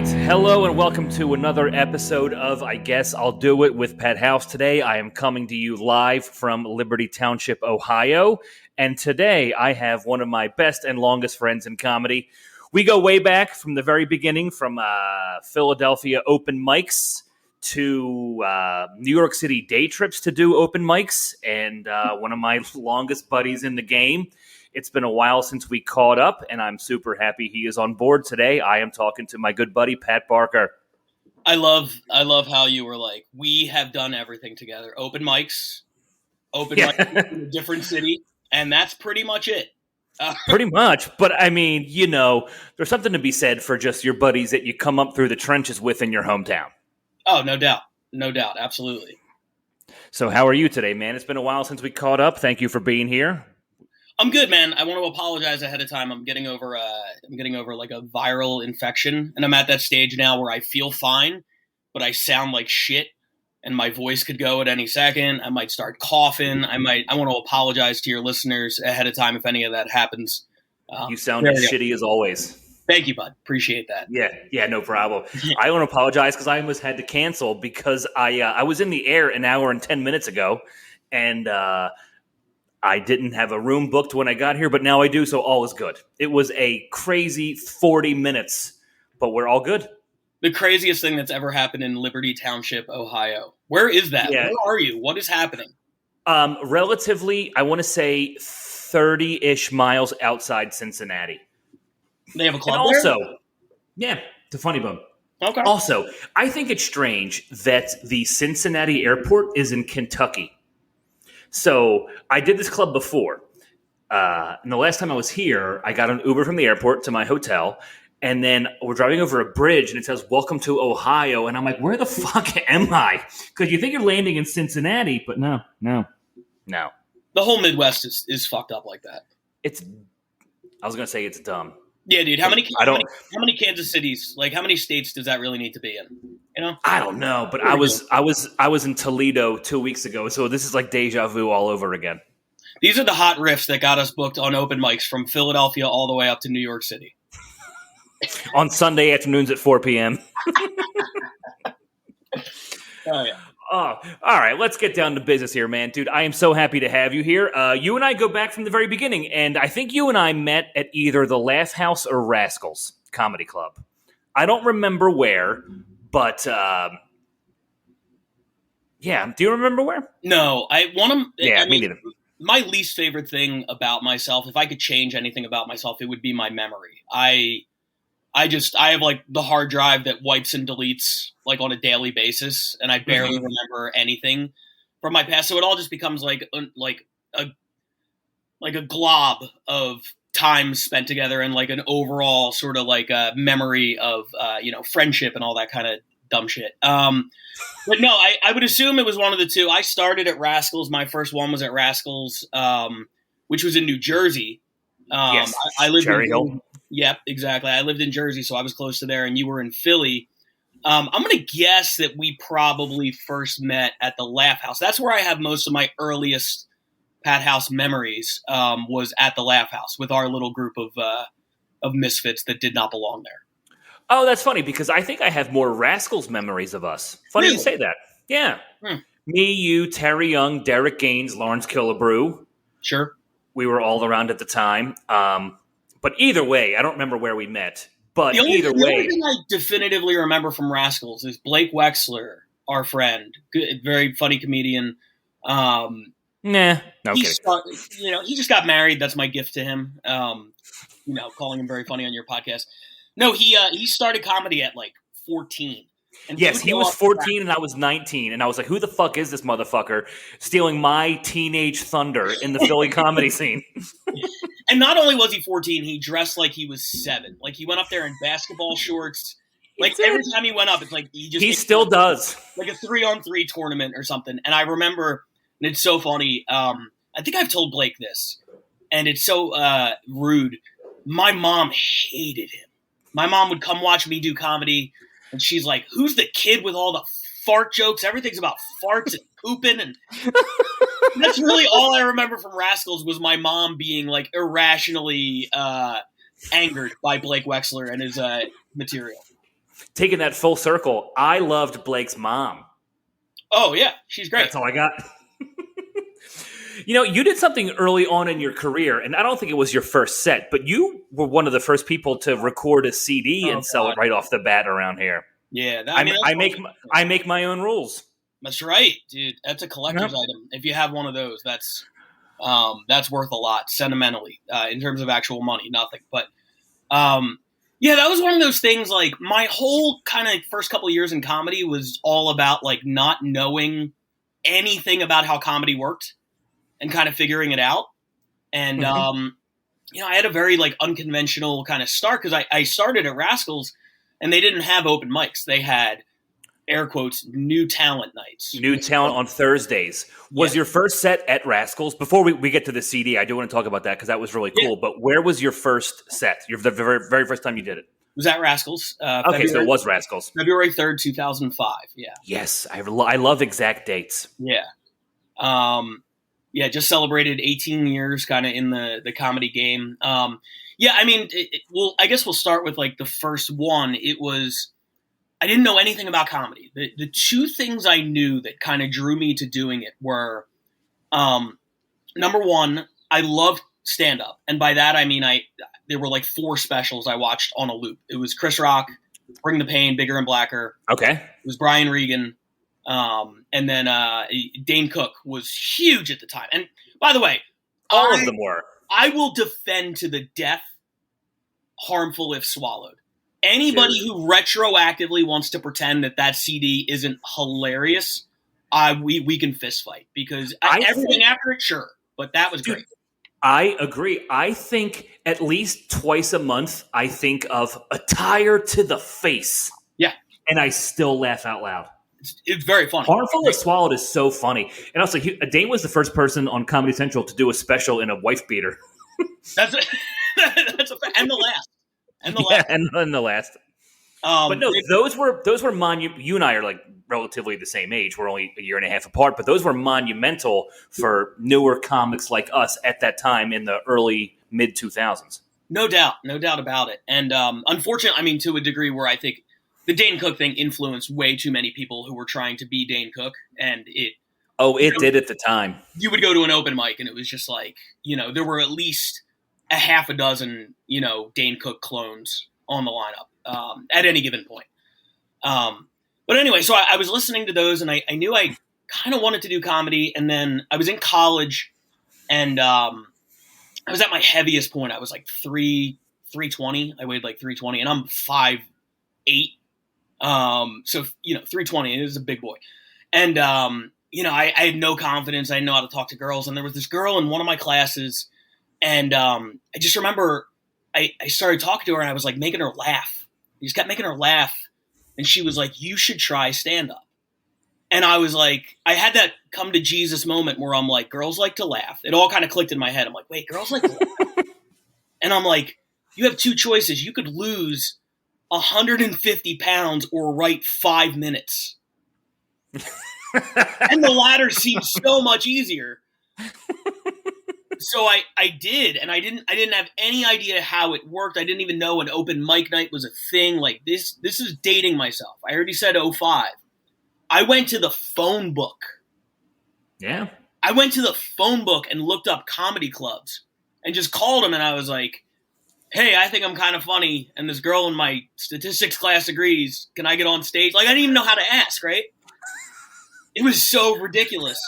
right. Hello and welcome to another episode of I Guess I'll Do It with Pat House. Today I am coming to you live from Liberty Township, Ohio. And today I have one of my best and longest friends in comedy. We go way back from the very beginning, from Philadelphia open mics to New York City day trips to do open mics. And one of my longest buddies in the game. It's been a while since we caught up, and I'm super happy he is on board today. I am talking to my good buddy, Pat Barker. I love how you were like, we have done everything together. Open mics mics in a different city, and that's pretty much it. Pretty much. But, I mean, you know, there's something to be said for just your buddies that you come up through the trenches with in your hometown. Oh, no doubt. No doubt. Absolutely. So how are you today, man? It's been a while since we caught up. Thank you for being here. I'm good, man. I want to apologize ahead of time. I'm getting over like a viral infection, and I'm at that stage now where I feel fine, but I sound like shit, and my voice could go at any second. I might start coughing. I want to apologize to your listeners ahead of time if any of that happens. You sound as shitty as always. Thank you, bud. Appreciate that. Yeah, no problem. I want to apologize because I almost had to cancel because I was in the air an hour and 10 minutes ago, and I didn't have a room booked when I got here, but now I do, so all is good. It was a crazy 40 minutes, but we're all good. The craziest thing that's ever happened in Liberty Township, Ohio. Where is that? Yeah. Where are you? What is happening? Relatively, I want to say 30-ish miles outside Cincinnati. They have a club and also, there? Yeah, it's a funny bone. Okay. Also, I think it's strange that the Cincinnati airport is in Kentucky. So I did this club before. And the last time I was here, I got an Uber from the airport to my hotel. And then we're driving over a bridge and it says, "Welcome to Ohio." And I'm like, where the fuck am I? Because you think you're landing in Cincinnati, but no. The whole Midwest is fucked up like that. I was going to say it's dumb. Yeah, dude. How many Kansas cities, like how many states does that really need to be in? You know? I don't know, but I was in Toledo 2 weeks ago, so this is like deja vu all over again. These are the hot riffs that got us booked on open mics from Philadelphia all the way up to New York City. On Sunday afternoons at 4 p.m. Oh, yeah. Oh, all right, let's get down to business here, man. Dude, I am so happy to have you here. You and I go back from the very beginning, and I think you and I met at either the Laugh House or Rascals Comedy Club. I don't remember where, but yeah. Do you remember where? No, me neither. My least favorite thing about myself, if I could change anything about myself, it would be my memory. I have like the hard drive that wipes and deletes like on a daily basis, and I barely remember anything from my past. So it all just becomes like a glob of time spent together and like an overall sort of like a memory of friendship and all that kind of dumb shit. But no, I would assume it was one of the two. I started at Rascals. My first one was at Rascals, which was in New Jersey. Yes, I lived Cherry in Hill. Yep, exactly. I lived in Jersey, so I was close to there, and you were in Philly. I'm going to guess that we probably first met at the Laugh House. That's where I have most of my earliest Pat House memories, was at the Laugh House with our little group of misfits that did not belong there. Oh, that's funny, because I think I have more Rascals memories of us. Funny Really? you say that. Yeah. Me, you, Terry Young, Derek Gaines, Lawrence Killebrew. Sure. We were all around at the time. But either way, I don't remember where we met. But The only way, thing I definitively remember from Rascals is Blake Wexler, our friend, good, very funny comedian. nah, no he kidding. he just got married. That's my gift to him. Calling him very funny on your podcast. No, he started comedy at like 14. And Yes, he was 14 and I was 19, and I was like, who the fuck is this motherfucker stealing my teenage thunder in the Philly comedy scene? And not only was he 14, he dressed like he was 7. Like he went up there in basketball shorts. Like every time he went up, it's like he still does. Like a 3-on-3 tournament or something. And I remember, and it's so funny, I think I've told Blake this, and it's so rude. My mom hated him. My mom would come watch me do comedy, and she's like, who's the kid with all the fart jokes? Everything's about farts and pooping. And that's really all I remember from Rascals was my mom being like irrationally angered by Blake Wexler and his material. Taking that full circle, I loved Blake's mom. Oh yeah, she's great. That's all I got. You did something early on in your career, and I don't think it was your first set, but you were one of the first people to record a CD and sell it right off the bat around here. Yeah, I make my own rules. That's right, dude. That's a collector's item. If you have one of those, that's worth a lot sentimentally. In terms of actual money, nothing. But yeah, that was one of those things. Like my whole kind of first couple of years in comedy was all about like not knowing anything about how comedy worked and kind of figuring it out. And I had a very like unconventional kind of start because I started at Rascals and they didn't have open mics. They had air quotes, new talent nights. New talent on Thursdays. Was your first set at Rascals? Before we get to the CD, I do want to talk about that because that was really cool. Yeah. But where was your first set? The very, very first time you did it? It was at Rascals. Okay, so it was Rascals. February 3rd, 2005. Yeah. Yes, I love exact dates. Yeah. Just celebrated 18 years kind of in the comedy game. I mean, I guess we'll start with like the first one. It was, I didn't know anything about comedy. The two things I knew that kind of drew me to doing it were, number one, I loved stand-up. And by that, I mean, there were like 4 specials I watched on a loop. It was Chris Rock, Bring the Pain, Bigger and Blacker. Okay. It was Brian Regan. And then Dane Cook was huge at the time. And by the way, all of them were. I will defend to the death Harmful If Swallowed. Anybody who retroactively wants to pretend that CD isn't hilarious, we can fist fight because everything after it, sure, but that was great. I agree. I think at least twice a month, I think of A Tire to the Face. Yeah. And I still laugh out loud. It's very funny. Harmful If Swallowed is so funny. And also, Dane was the first person on Comedy Central to do a special in a wife beater. And the last. And the last. But no, those were you and I are like relatively the same age. We're only a year and a half apart, but those were monumental for newer comics like us at that time in the early mid 2000s. No doubt about it. And unfortunately, I mean, to a degree where I think the Dane Cook thing influenced way too many people who were trying to be Dane Cook, and it did at the time. You would go to an open mic, and it was just like, there were at least a half a dozen, Dane Cook clones on the lineup at any given point. But anyway, so I was listening to those, and I knew I kind of wanted to do comedy, and then I was in college, and I was at my heaviest point. I was like 320. I weighed like 320, and I'm 5'8". So 320 is a big boy, and I had no confidence. I didn't know how to talk to girls, and there was this girl in one of my classes, and I just remember I started talking to her, and I was like making her laugh. I just kept making her laugh, and she was like, "You should try stand up." And I was like, I had that come to Jesus moment where I'm like, girls like to laugh. It all kind of clicked in my head. I'm like, wait, girls like to laugh, and I'm like, you have 2 choices. You could lose 150 pounds or write 5 minutes. And the latter seems so much easier. So I did, and I didn't have any idea how it worked. I didn't even know an open mic night was a thing. Like this is dating myself. I already said 05. I went to the phone book. Yeah. I went to the phone book and looked up comedy clubs and just called them, and I was like, hey, I think I'm kind of funny, and this girl in my statistics class agrees. Can I get on stage? Like, I didn't even know how to ask, right? It was so ridiculous.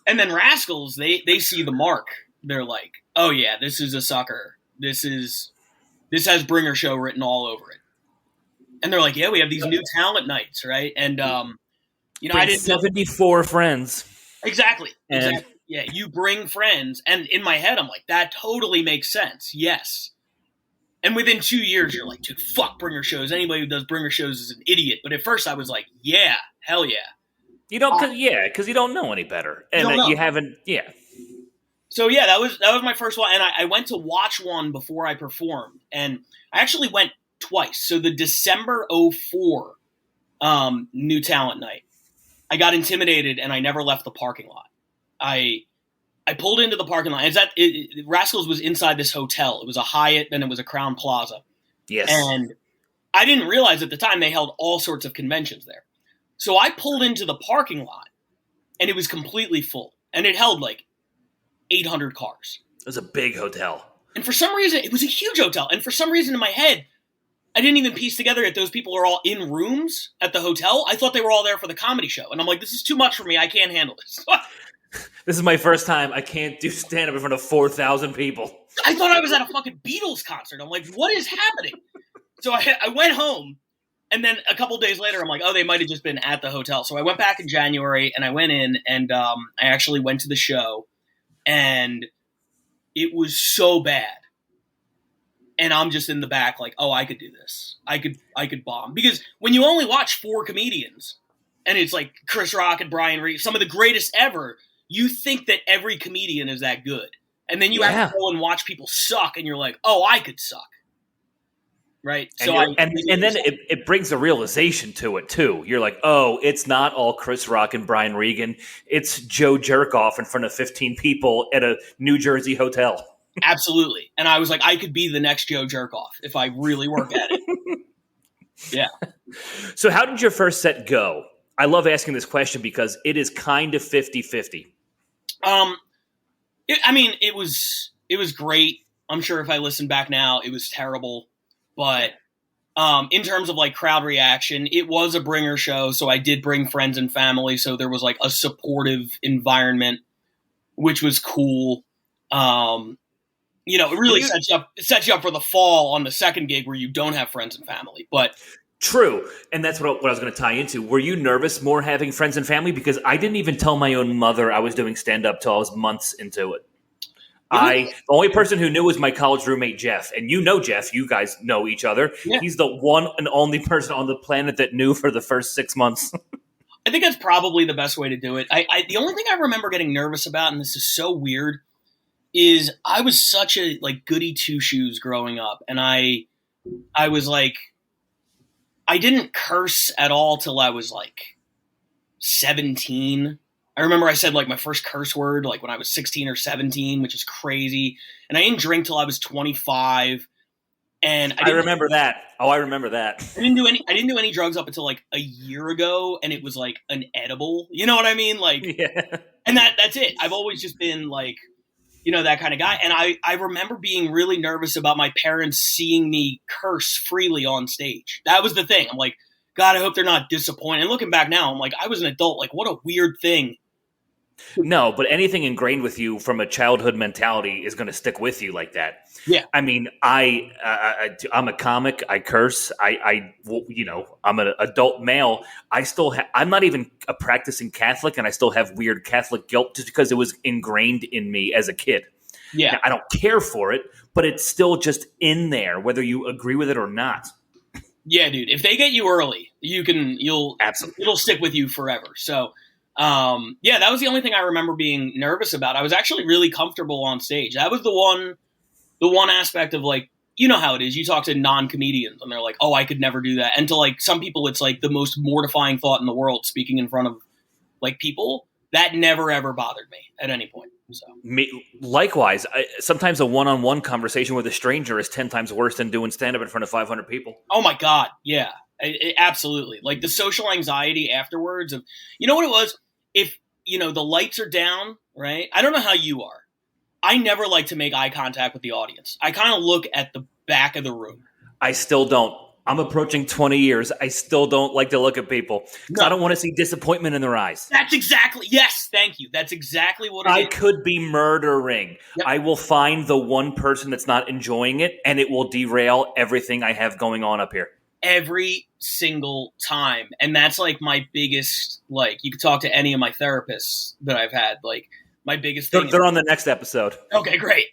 And then Rascals, they see the mark. They're like, oh, yeah, this is a sucker. This has Bringer Show written all over it. And they're like, yeah, we have these new talent nights, right? And, I didn't 74 friends. Exactly. Yeah, you bring friends. And in my head, I'm like, that totally makes sense. Yes. And within 2 years, you're like, dude, fuck Bringer Shows. Anybody who does Bringer Shows is an idiot. But at first I was like, yeah, hell yeah. You don't, because you don't know any better. And you haven't, yeah. So yeah, that was my first one. And I went to watch one before I performed. And I actually went twice. So the December 04 new talent night, I got intimidated and I never left the parking lot. I pulled into the parking lot. Rascals was inside this hotel. It was a Hyatt, then it was a Crowne Plaza. Yes. And I didn't realize at the time they held all sorts of conventions there. So I pulled into the parking lot, and it was completely full. And it held like 800 cars. It was a big hotel. And for some reason, it was a huge hotel. And for some reason in my head, I didn't even piece together that those people are all in rooms at the hotel. I thought they were all there for the comedy show. And I'm like, this is too much for me. I can't handle this. This is my first time. I can't do stand-up in front of 4,000 people. I thought I was at a fucking Beatles concert. I'm like, what is happening? So I went home, and then a couple days later, I'm like, oh, they might have just been at the hotel. So I went back in January, and I went in, and I actually went to the show, and it was so bad. And I'm just in the back like, oh, I could do this. I could bomb. Because when you only watch 4 comedians, and it's like Chris Rock and Brian Reed, some of the greatest ever, you think that every comedian is that good. And then you have to go and watch people suck, and you're like, oh, I could suck. Right? And then it brings a realization to it, too. You're like, oh, it's not all Chris Rock and Brian Regan. It's Joe Jerkoff in front of 15 people at a New Jersey hotel. Absolutely. And I was like, I could be the next Joe Jerkoff if I really work at it. Yeah. So how did your first set go? I love asking this question because it is kind of 50-50. It was great. I'm sure if I listen back now, it was terrible. But in terms of like crowd reaction, it was a bringer show. So I did bring friends and family. So there was like a supportive environment, which was cool. It really sets you up for the fall on the second gig where you don't have friends and family. But true. And that's what I was going to tie into. Were you nervous more having friends and family? Because I didn't even tell my own mother I was doing stand-up till I was months into it. The only person who knew was my college roommate, Jeff. And you know Jeff. You guys know each other. Yeah. He's the one and only person on the planet that knew for the first 6 months. I think that's probably the best way to do it. The only thing I remember getting nervous about, and this is so weird, is I was such a like goody two-shoes growing up. And I was like, I didn't curse at all till I was like 17. I remember I said like my first curse word like when I was 16 or 17, which is crazy. And I didn't drink till I was 25. And I remember that. Oh, I remember that. I didn't do any drugs up until like a year ago, and it was like an edible. You know what I mean? Like, yeah. And that's it. I've always just been like, that kind of guy. And I remember being really nervous about my parents seeing me curse freely on stage. That was the thing. I'm like, God, I hope they're not disappointed. And looking back now, I'm like, I was an adult. Like, what a weird thing. No, but anything ingrained with you from a childhood mentality is going to stick with you like that. Yeah. I mean, I'm a comic. I curse. I'm an adult male. I'm not even a practicing Catholic, and I still have weird Catholic guilt just because it was ingrained in me as a kid. Yeah. Now, I don't care for it, but it's still just in there, whether you agree with it or not. Yeah, dude. If they get you early, absolutely, it'll stick with you forever. So, that was the only thing I remember being nervous about. I was actually really comfortable on stage. That was the one aspect of like, you know how it is. You talk to non-comedians and they're like, oh, I could never do that. And to like some people, it's like the most mortifying thought in the world, speaking in front of like people. That never, ever bothered me at any point. So likewise, sometimes a one-on-one conversation with a stranger is 10 times worse than doing stand-up in front of 500 people. Oh my God. Yeah, absolutely. Like the social anxiety afterwards of, you know what it was? If, the lights are down, right? I don't know how you are. I never like to make eye contact with the audience. I kind of look at the back of the room. I still don't. I'm approaching 20 years. I still don't like to look at people because I don't want to see disappointment in their eyes. Yes, thank you. That's exactly what it is. I could be murdering. Yep. I will find the one person that's not enjoying it, and it will derail everything I have going on up here. Every single time. And that's like my biggest, like, you could talk to any of my therapists that I've had, like, my biggest thing. They're on the next episode. Okay, great.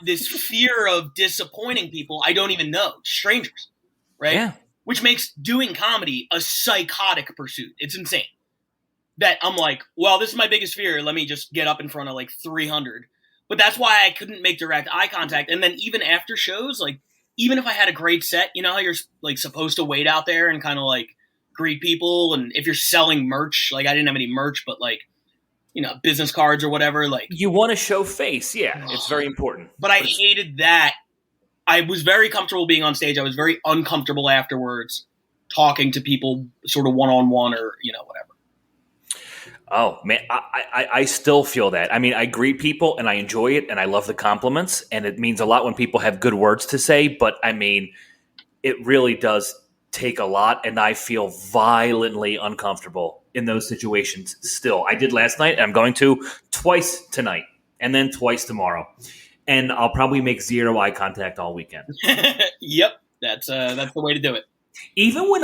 This fear of disappointing people I don't even know, strangers, right? Yeah. Which makes doing comedy a psychotic pursuit. It's insane. That I'm like, well, this is my biggest fear. Let me just get up in front of like 300. But that's why I couldn't make direct eye contact. And then even after shows, like, even if I had a great set, you know how you're like supposed to wait out there and kind of like greet people, and if you're selling merch, like I didn't have any merch, but like, business cards or whatever, like you want to show face. Yeah, it's very important. But I hated that I was very comfortable being on stage. I was very uncomfortable afterwards talking to people sort of one-on-one or, whatever. Oh man, I still feel that. I mean, I greet people and I enjoy it and I love the compliments and it means a lot when people have good words to say. But I mean, it really does take a lot, and I feel violently uncomfortable in those situations. Still, I did last night, and I'm going to twice tonight, and then twice tomorrow, and I'll probably make zero eye contact all weekend. Yep, that's the way to do it. Even when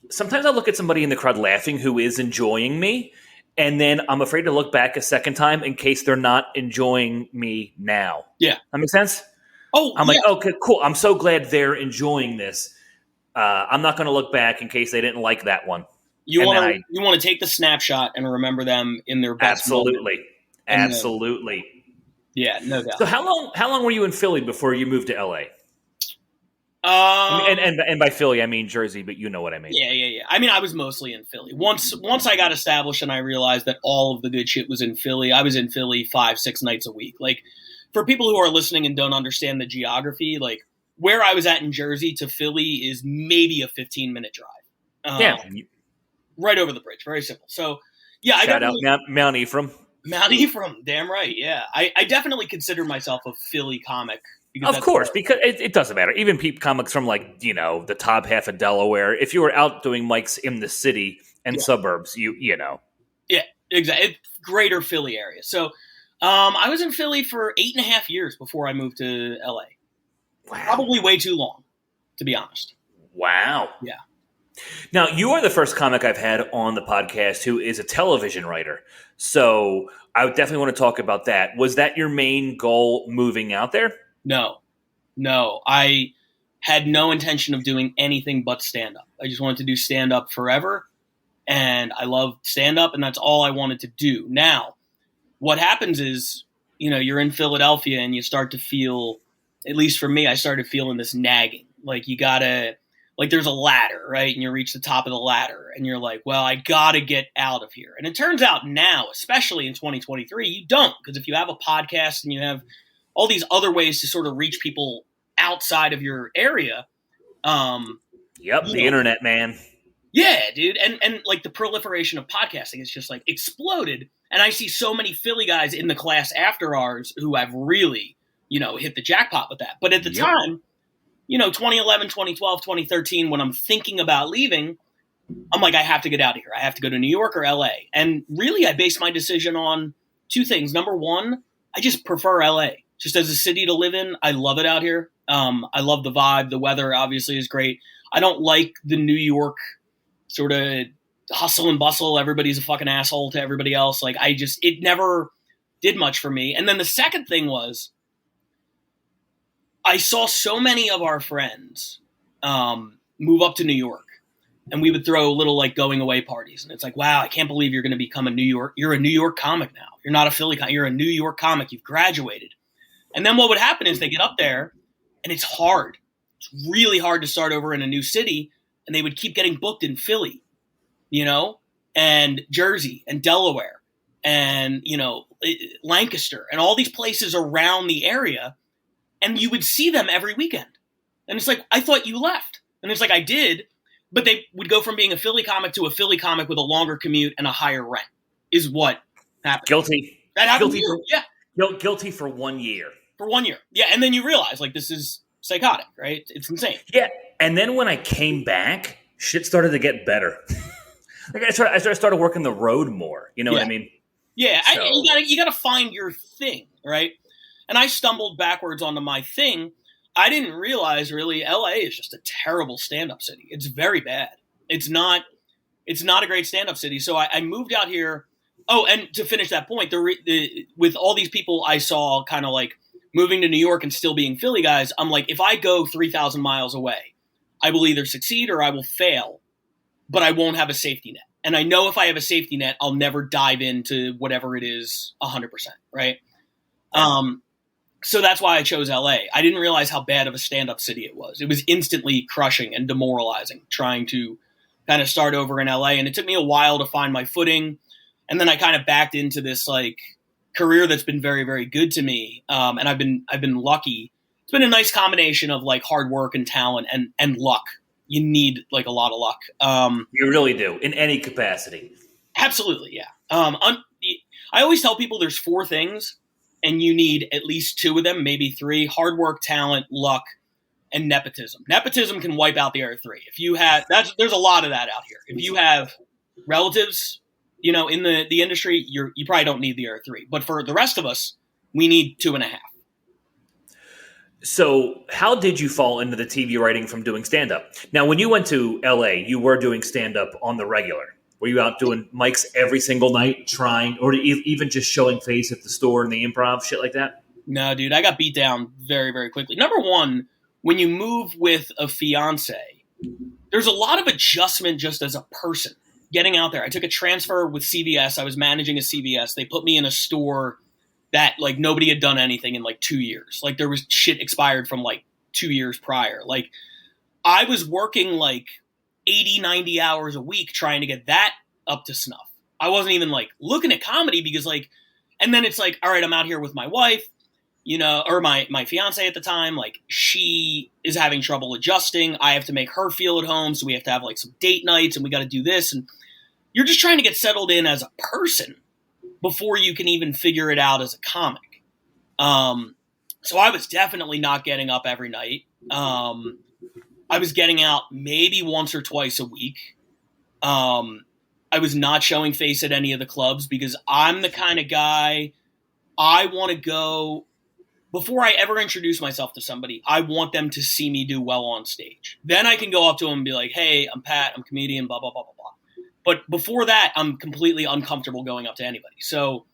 sometimes I look at somebody in the crowd laughing who is enjoying me. And then I'm afraid to look back a second time in case they're not enjoying me now. Yeah. That makes sense? Oh, I'm like, okay, cool. I'm so glad they're enjoying this. I'm not going to look back in case they didn't like that one. You want to take the snapshot and remember them in their best Absolutely. moment. Absolutely. Yeah, no doubt. So how long were you in Philly before you moved to LA? And by Philly, I mean Jersey, but you know what I mean. Yeah. I mean, I was mostly in Philly. Once I got established and I realized that all of the good shit was in Philly, I was in Philly 5-6 nights a week. Like, for people who are listening and don't understand the geography, like, where I was at in Jersey to Philly is maybe a 15-minute drive. Right over the bridge. Very simple. So, yeah. Shout out Mount Ephraim. Mount Ephraim. Damn right, yeah. I definitely consider myself a Philly comic. Of course, because it doesn't matter. Even comics from the top half of Delaware, if you were out doing mics in the city and suburbs, you know. Yeah, exactly. It's greater Philly area. So I was in Philly for 8.5 years before I moved to LA. Wow. Probably way too long, to be honest. Wow. Yeah. Now, you are the first comic I've had on the podcast who is a television writer. So I would definitely want to talk about that. Was that your main goal moving out there? No. I had no intention of doing anything but stand-up. I just wanted to do stand-up forever, and I love stand-up, and that's all I wanted to do. Now, what happens is, you're in Philadelphia, and you start to feel, at least for me, I started feeling this nagging. Like, there's a ladder, right? And you reach the top of the ladder, and you're like, well, I gotta get out of here. And it turns out now, especially in 2023, you don't, because if you have a podcast and you have all these other ways to sort of reach people outside of your area. The internet, man. Yeah, dude. And like the proliferation of podcasting is just like exploded. And I see so many Philly guys in the class after ours who have really, hit the jackpot with that. But at the time, 2011, 2012, 2013, when I'm thinking about leaving, I'm like, I have to get out of here. I have to go to New York or LA. And really, I based my decision on two things. Number one, I just prefer LA. Just as a city to live in, I love it out here. I love the vibe. The weather obviously is great. I don't like the New York sort of hustle and bustle. Everybody's a fucking asshole to everybody else. Like, it never did much for me. And then the second thing was, I saw so many of our friends move up to New York, and we would throw little like going away parties. And it's like, wow, I can't believe you're going to become you're a New York comic now. You're not a Philly comic. You're a New York comic. You've graduated. And then what would happen is they get up there, and it's hard. It's really hard to start over in a new city, and they would keep getting booked in Philly, and Jersey and Delaware and, Lancaster and all these places around the area, and you would see them every weekend. And it's like, I thought you left. And it's like, I did, but they would go from being a Philly comic to a Philly comic with a longer commute and a higher rent is what happened. Guilty. That happened. Guilty for 1 year. For 1 year. Yeah, and then you realize, like, this is psychotic, right? It's insane. Yeah, and then when I came back, shit started to get better. Like I started working the road more. You know what I mean? Yeah, so. You gotta find your thing, right? And I stumbled backwards onto my thing. I didn't realize, really, LA is just a terrible stand-up city. It's very bad. It's not a great stand-up city. So I moved out here. Oh, and to finish that point, with all these people I saw kind of like moving to New York and still being Philly guys, I'm like, if I go 3,000 miles away, I will either succeed or I will fail, but I won't have a safety net. And I know if I have a safety net, I'll never dive into whatever it is 100%, right? So that's why I chose LA. I didn't realize how bad of a stand-up city it was. It was instantly crushing and demoralizing trying to kind of start over in LA. And it took me a while to find my footing. And then I kind of backed into this like career that's been very, very good to me. And I've been lucky been a nice combination of like hard work and talent and luck. You need like a lot of luck. You really do, in any capacity. Absolutely, yeah. I always tell people there's 4 things, and you need at least 2 of them, maybe 3: hard work, talent, luck, and nepotism. Nepotism can wipe out the other 3. If you have there's a lot of that out here. If you have relatives, in the industry, you probably don't need the other 3. But for the rest of us, we need 2.5. So how did you fall into the TV writing from doing stand-up? Now, when you went to LA, you were doing stand-up on the regular. Were you out doing mics every single night, trying, or even just showing face at the store and the improv, shit like that? No, dude, I got beat down very, very quickly. Number one, when you move with a fiance, there's a lot of adjustment just as a person getting out there. I took a transfer with CVS. I was managing a CVS. They put me in a store that like nobody had done anything in like 2 years. Like there was shit expired from like 2 years prior. Like I was working like 80, 90 hours a week trying to get that up to snuff. I wasn't even like looking at comedy because like, and then it's like, all right, I'm out here with my wife, or my fiance at the time. Like she is having trouble adjusting. I have to make her feel at home. So we have to have like some date nights and we got to do this. And you're just trying to get settled in as a person before you can even figure it out as a comic. So I was definitely not getting up every night. I was getting out maybe once or twice a week. I was not showing face at any of the clubs because I'm the kind of guy I want to go before I ever introduce myself to somebody. I want them to see me do well on stage. Then I can go up to them and be like, hey, I'm Pat, I'm a comedian, blah, blah, blah, blah, blah. But before that, I'm completely uncomfortable going up to anybody. So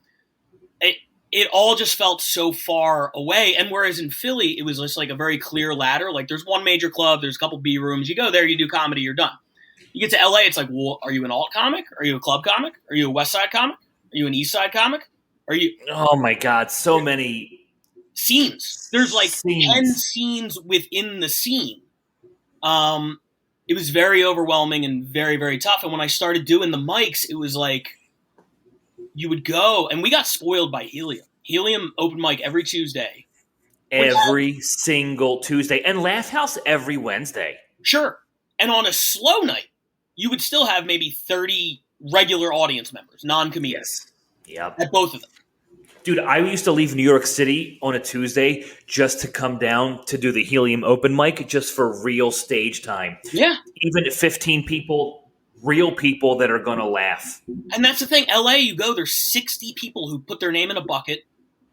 it all just felt so far away. And whereas in Philly, it was just like a very clear ladder. Like there's one major club, there's a couple B rooms. You go there, you do comedy, you're done. You get to LA, it's like, well, are you an alt comic? Are you a club comic? Are you a West Side comic? Are you an East Side comic? Are you? Oh my God, so many scenes. There's like 10 scenes within the scene. It was very overwhelming and very, very tough. And when I started doing the mics, it was like you would go, and we got spoiled by Helium. Helium open mic every Tuesday. Every single Tuesday. And Laugh House every Wednesday. Sure. And on a slow night, you would still have maybe 30 regular audience members, non-comedians. Yes. Yep. At both of them. Dude, I used to leave New York City on a Tuesday just to come down to do the Helium open mic just for real stage time. Yeah. Even at 15 people, real people that are going to laugh. And that's the thing. LA, you go, there's 60 people who put their name in a bucket,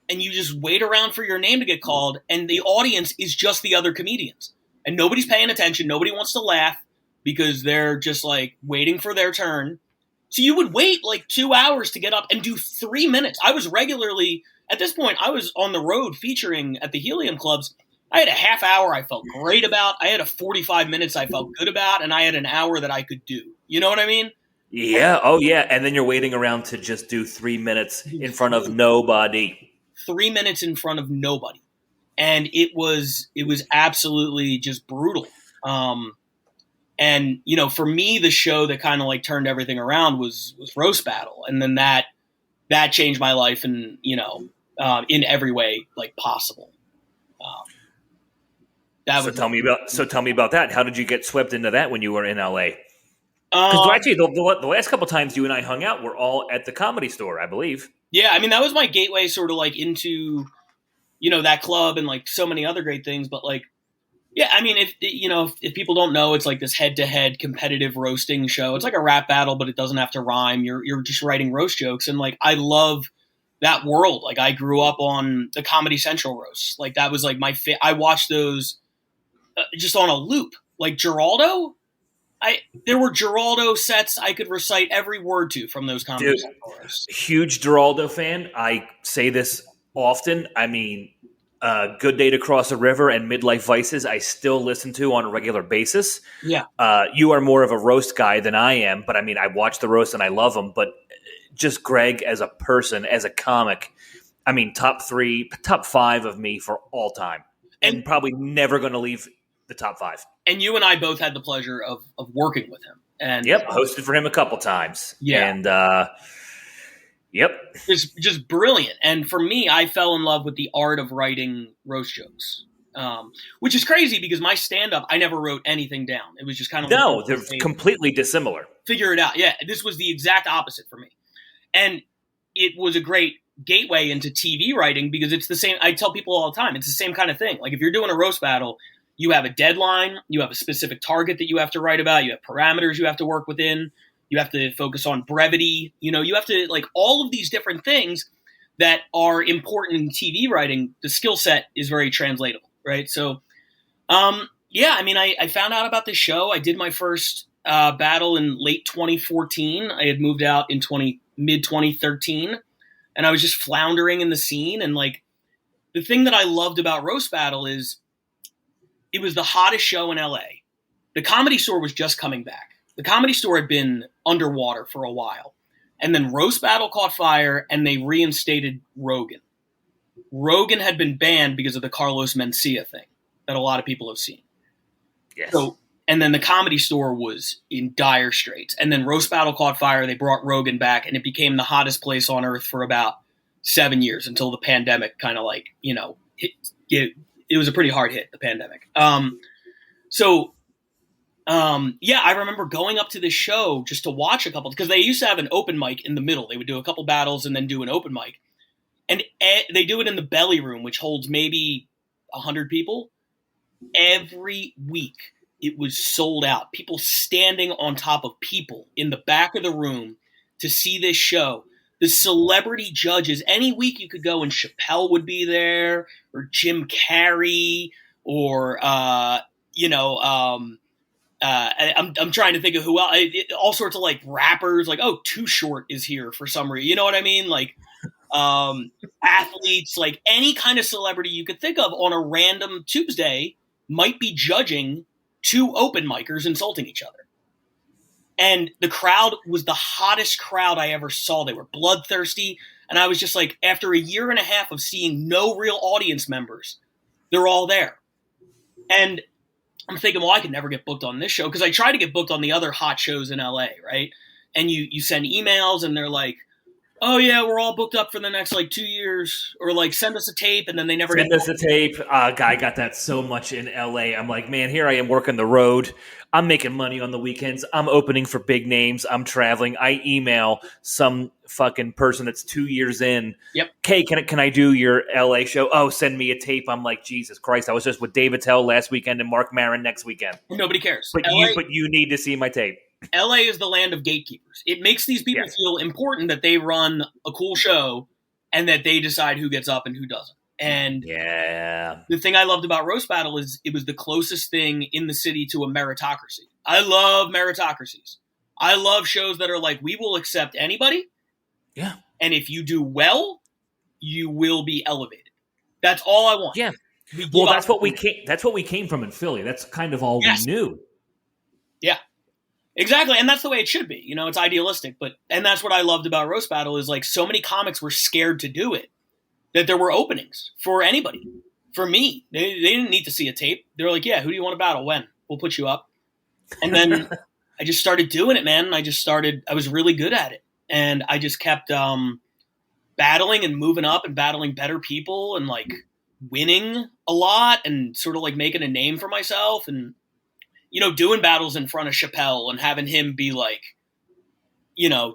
and you just wait around for your name to get called, and the audience is just the other comedians. And nobody's paying attention. Nobody wants to laugh because they're just like waiting for their turn. So you would wait like 2 hours to get up and do 3 minutes. I was regularly, at this point, I was on the road featuring at the Helium clubs. I had a half hour I felt great about. I had a 45 minutes I felt good about. And I had an hour that I could do. You know what I mean? Yeah. Oh, yeah. And then you're waiting around to just do 3 minutes in front of nobody. 3 minutes in front of nobody. And it was absolutely just brutal. And, for me, the show that kind of like turned everything around was Roast Battle. And then that changed my life and, in every way like possible. Tell me about that. How did you get swept into that when you were in LA? Because actually the last couple times you and I hung out were all at the Comedy Store, I believe. Yeah. I mean, that was my gateway sort of like into, that club and like so many other great things. But like, yeah, I mean, if people don't know, it's like this head-to-head competitive roasting show. It's like a rap battle, but it doesn't have to rhyme. You're just writing roast jokes, and like I love that world. Like I grew up on the Comedy Central roasts. Like that was like I watched those just on a loop. Like Geraldo, there were Geraldo sets I could recite every word to from those Comedy Central roasts. Huge Geraldo fan. I say this often. I mean, Good Day to Cross a River and Midlife Vices I still listen to on a regular basis. Yeah. You are more of a roast guy than I am, but I mean, I watch the roast and I love them, but just Greg as a person, as a comic, I mean, top 5 of me for all time, and probably never going to leave the top 5. And you and I both had the pleasure of working with him. And yep, hosted for him a couple times. Yeah. And yep. It's just brilliant. And for me, I fell in love with the art of writing roast jokes. which is crazy because my stand-up, I never wrote anything down. It was just kind of No, like, they're completely dissimilar. Figure it out. Yeah, this was the exact opposite for me. And it was a great gateway into TV writing because it's the same. I tell people all the time, it's the same kind of thing. Like if you're doing a roast battle, you have a deadline, you have a specific target that you have to write about, you have parameters you have to work within, you have to focus on brevity, you have to like all of these different things that are important in TV writing. The skill set is very translatable, right? So, yeah, I mean, I found out about this show. I did my first battle in late 2014. I had moved out in mid 2013, and I was just floundering in the scene. And like the thing that I loved about Roast Battle is it was the hottest show in LA. The Comedy Store was just coming back. The Comedy Store had been underwater for a while. And then Roast Battle caught fire, and they reinstated Rogan. Rogan had been banned because of the Carlos Mencia thing that a lot of people have seen. Yes. So, and then the Comedy Store was in dire straits. And then Roast Battle caught fire. They brought Rogan back, and it became the hottest place on earth for about 7 years until the pandemic kind of like, it was a pretty hard hit, the pandemic. Yeah, I remember going up to this show just to watch a couple, because they used to have an open mic in the middle. They would do a couple battles and then do an open mic. And they do it in the belly room, which holds maybe 100 people. Every week, it was sold out. People standing on top of people in the back of the room to see this show. The celebrity judges, any week you could go and Chappelle would be there, or Jim Carrey, or, I'm trying to think of who else, all sorts of like rappers, like, oh, Too Short is here for some reason. You know what I mean? Like, athletes, like any kind of celebrity you could think of on a random Tuesday might be judging two open micers insulting each other. And the crowd was the hottest crowd I ever saw. They were bloodthirsty. And I was just like, after a year and a half of seeing no real audience members, they're all there. And I'm thinking, well, I could never get booked on this show, because I try to get booked on the other hot shows in LA, right? And you send emails and they're like, oh yeah, we're all booked up for the next like 2 years, or like send us a tape, and then they never send us a tape. Guy got that so much in LA. I'm like, man, here I am working the road. I'm making money on the weekends. I'm opening for big names. I'm traveling. I email some fucking person that's 2 years in. Yep. Hey, can I do your LA show? Oh, send me a tape. I'm like, Jesus Christ. I was just with David Tell last weekend and Mark Maron next weekend. Nobody cares. But you need to see my tape. LA is the land of gatekeepers. It makes these people feel important that they run a cool show and that they decide who gets up and who doesn't. And the thing I loved about Roast Battle is it was the closest thing in the city to a meritocracy. I love meritocracies. I love shows that are like, we will accept anybody. Yeah. And if you do well, you will be elevated. That's all I want. Yeah. Well, that's what we came from in Philly. That's kind of all we knew. Yeah. Exactly, and that's the way it should be. It's idealistic, and that's what I loved about Roast Battle is like so many comics were scared to do it that there were openings for anybody. For me, they didn't need to see a tape. They're like, yeah, who do you want to battle? When? We'll put you up. And then I just started doing it, man. I was really good at it, and I just kept battling and moving up and battling better people and like winning a lot and sort of like making a name for myself and doing battles in front of Chappelle and having him be like,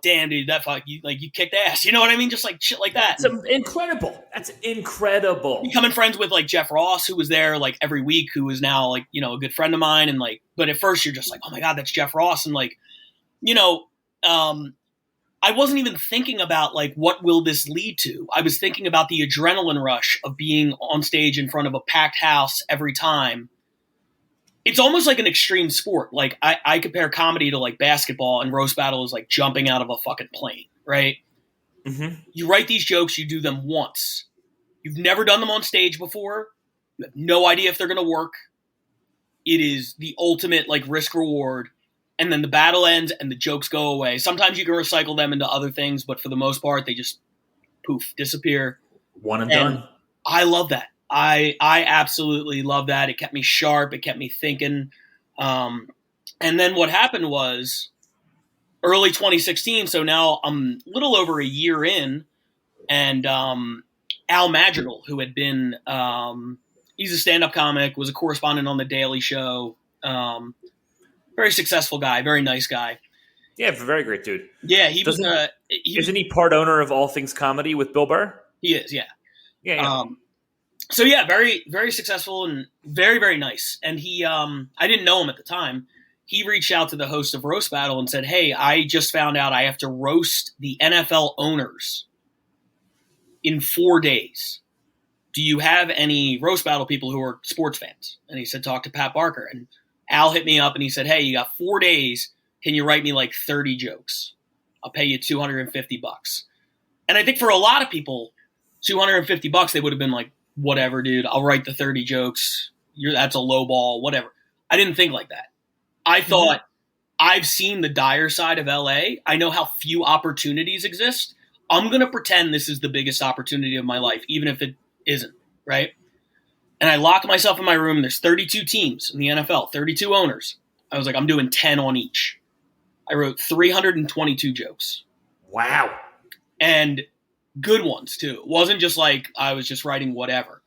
damn, dude, that fuck, you kicked ass. You know what I mean? Just like shit like that. That's incredible. That's incredible. Becoming friends with like Jeff Ross, who was there like every week, who is now like, a good friend of mine. And like, but at first you're just like, oh my God, that's Jeff Ross. And like, I wasn't even thinking about like, what will this lead to? I was thinking about the adrenaline rush of being on stage in front of a packed house every time. It's almost like an extreme sport. Like I compare comedy to like basketball, and Roast Battle is like jumping out of a fucking plane, right? Mm-hmm. You write these jokes, you do them once. You've never done them on stage before. You have no idea if they're going to work. It is the ultimate like risk reward. And then the battle ends and the jokes go away. Sometimes you can recycle them into other things, but for the most part, they just poof, disappear. One and done. I love that. I absolutely love that. It kept me sharp. It kept me thinking. And then what happened was early 2016. So now I'm a little over a year in, and Al Madrigal, who had been, He's a stand-up comic, was a correspondent on The Daily Show. Very successful guy, very nice guy. Yeah, very great dude. Yeah, Isn't he part owner of All Things Comedy with Bill Burr? He is, yeah. Yeah. So yeah, very, very successful and very, very nice. And he, I didn't know him at the time. He reached out to the host of Roast Battle and said, "Hey, I just found out I have to roast the NFL owners in 4 days. Do you have any Roast Battle people who are sports fans?" And he said, "Talk to Pat Barker." And Al hit me up and he said, "Hey, you got 4 days. Can you write me like 30 jokes? I'll pay you $250. And I think for a lot of people, $250, they would have been like, "Whatever, dude, I'll write the 30 jokes. That's a low ball, whatever." I didn't think like that. I thought, I've seen the dire side of LA. I know how few opportunities exist. I'm going to pretend this is the biggest opportunity of my life, even if it isn't, right? And I locked myself in my room. There's 32 teams in the NFL, 32 owners. I was like, I'm doing 10 on each. I wrote 322 jokes. Wow. And good ones, too. It wasn't just like I was just writing whatever.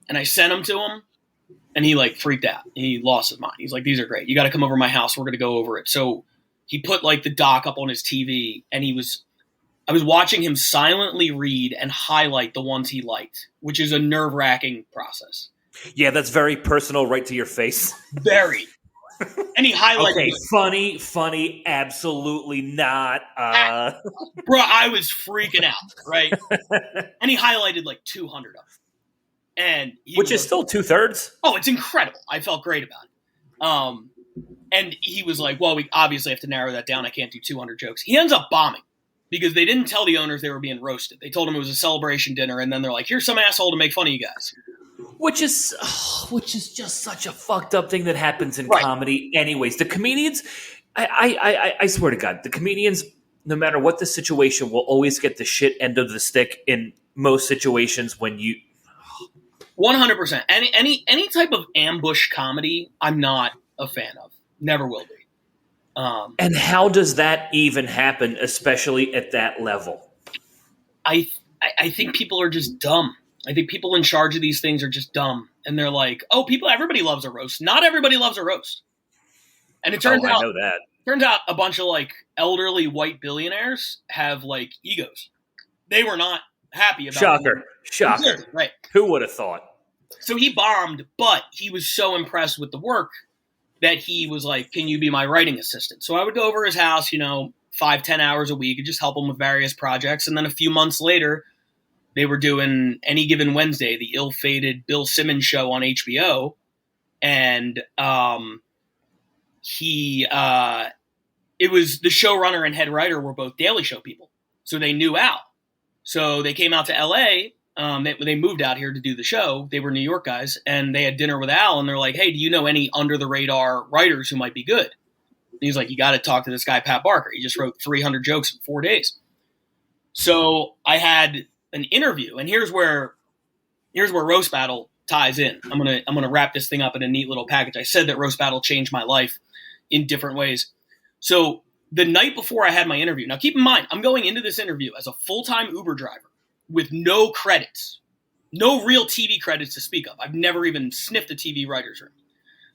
And I sent them to him, and he, like, freaked out. He lost his mind. He's like, "These are great. You got to come over to my house. We're going to go over it." So he put, like, the doc up on his TV, and I was watching him silently read and highlight the ones he liked, which is a nerve-wracking process. Yeah, that's very personal, right to your face. Very. And he highlighted. Okay, funny, absolutely not. Bro, I was freaking out, right? And he highlighted like 200 of them. And which is still 2/3. Oh, it's incredible. I felt great about it. And he was like, "Well, we obviously have to narrow that down. I can't do 200 jokes." He ends up bombing because they didn't tell the owners they were being roasted. They told him it was a celebration dinner, and then they're like, "Here's some asshole to make fun of you guys." Which is just such a fucked up thing that happens in comedy anyways. The comedians, I swear to God, the comedians, no matter what the situation, will always get the shit end of the stick in most situations when you... 100%. Any type of ambush comedy, I'm not a fan of. Never will be. And how does that even happen, especially at that level? I think people are just dumb. I think people in charge of these things are just dumb. And they're like, "Oh, everybody loves a roast." Not everybody loves a roast. And it turns out, I know that. Turns out a bunch of like elderly white billionaires have like egos. They were not happy about it. Shocker. Right. Who would have thought? So he bombed, but he was so impressed with the work that he was like, "Can you be my writing assistant?" So I would go over his house, 5-10 hours a week and just help him with various projects. And then a few months later, they were doing Any Given Wednesday, the ill-fated Bill Simmons show on HBO. And it was the showrunner and head writer were both Daily Show people. So they knew Al. So they came out to LA. They moved out here to do the show. They were New York guys, and they had dinner with Al, and they're like, "Hey, do you know any under-the-radar writers who might be good?" And he's like, "You got to talk to this guy, Pat Barker. He just wrote 300 jokes in 4 days." So I had an interview, and here's where Roast Battle ties in. I'm gonna wrap this thing up in a neat little package. I said that Roast Battle changed my life in different ways. So the night before I had my interview, now keep in mind, I'm going into this interview as a full-time Uber driver with no credits, no real TV credits to speak of. I've never even sniffed a TV writer's room.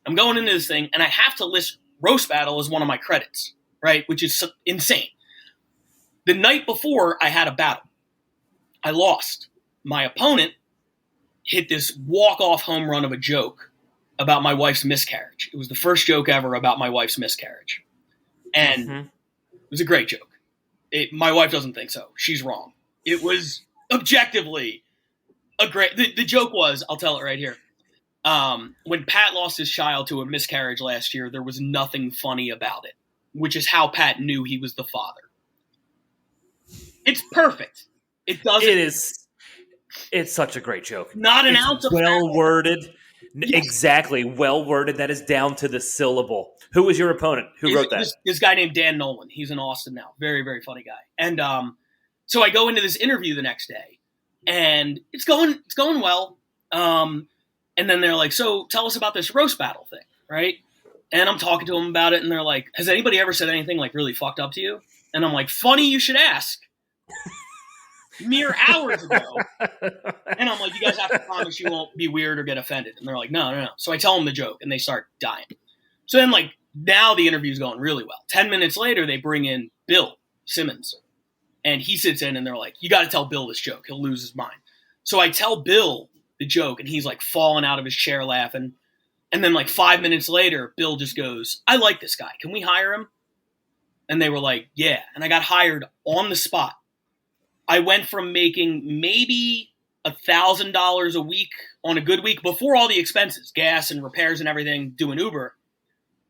I'm going into this thing, and I have to list Roast Battle as one of my credits, right? Which is insane. The night before, I had a battle. I lost. My opponent hit this walk-off home run of a joke about my wife's miscarriage. It was the first joke ever about my wife's miscarriage. And it was a great joke. My wife doesn't think so. She's wrong. It was objectively a great... The joke was, I'll tell it right here. When Pat lost his child to a miscarriage last year, there was nothing funny about it, which is how Pat knew he was the father. It's perfect. It is. It's such a great joke. Not an ounce of well worded. Yes. Exactly. Well worded. That is down to the syllable. Who was your opponent? Who wrote that? This guy named Dan Nolan. He's in Austin now. Very, very funny guy. And so I go into this interview the next day, and it's going well. And then they're like, "So tell us about this Roast Battle thing," right? And I'm talking to them about it, and they're like, "Has anybody ever said anything like really fucked up to you?" And I'm like, "Funny you should ask." mere hours ago. And I'm like, you guys have to promise you won't be weird or get offended. And they're like, no. So I tell them the joke, and they start dying. So then, like, now the interview's going really well. 10 minutes later, they bring in Bill Simmons. And he sits in, and they're like, you got to tell Bill this joke. He'll lose his mind. So I tell Bill the joke, and he's, like, falling out of his chair laughing. And then, like, 5 minutes later, Bill just goes, I like this guy. Can we hire him? And they were like, yeah. And I got hired on the spot. I went from making maybe $1,000 a week on a good week before all the expenses, gas and repairs and everything, doing Uber,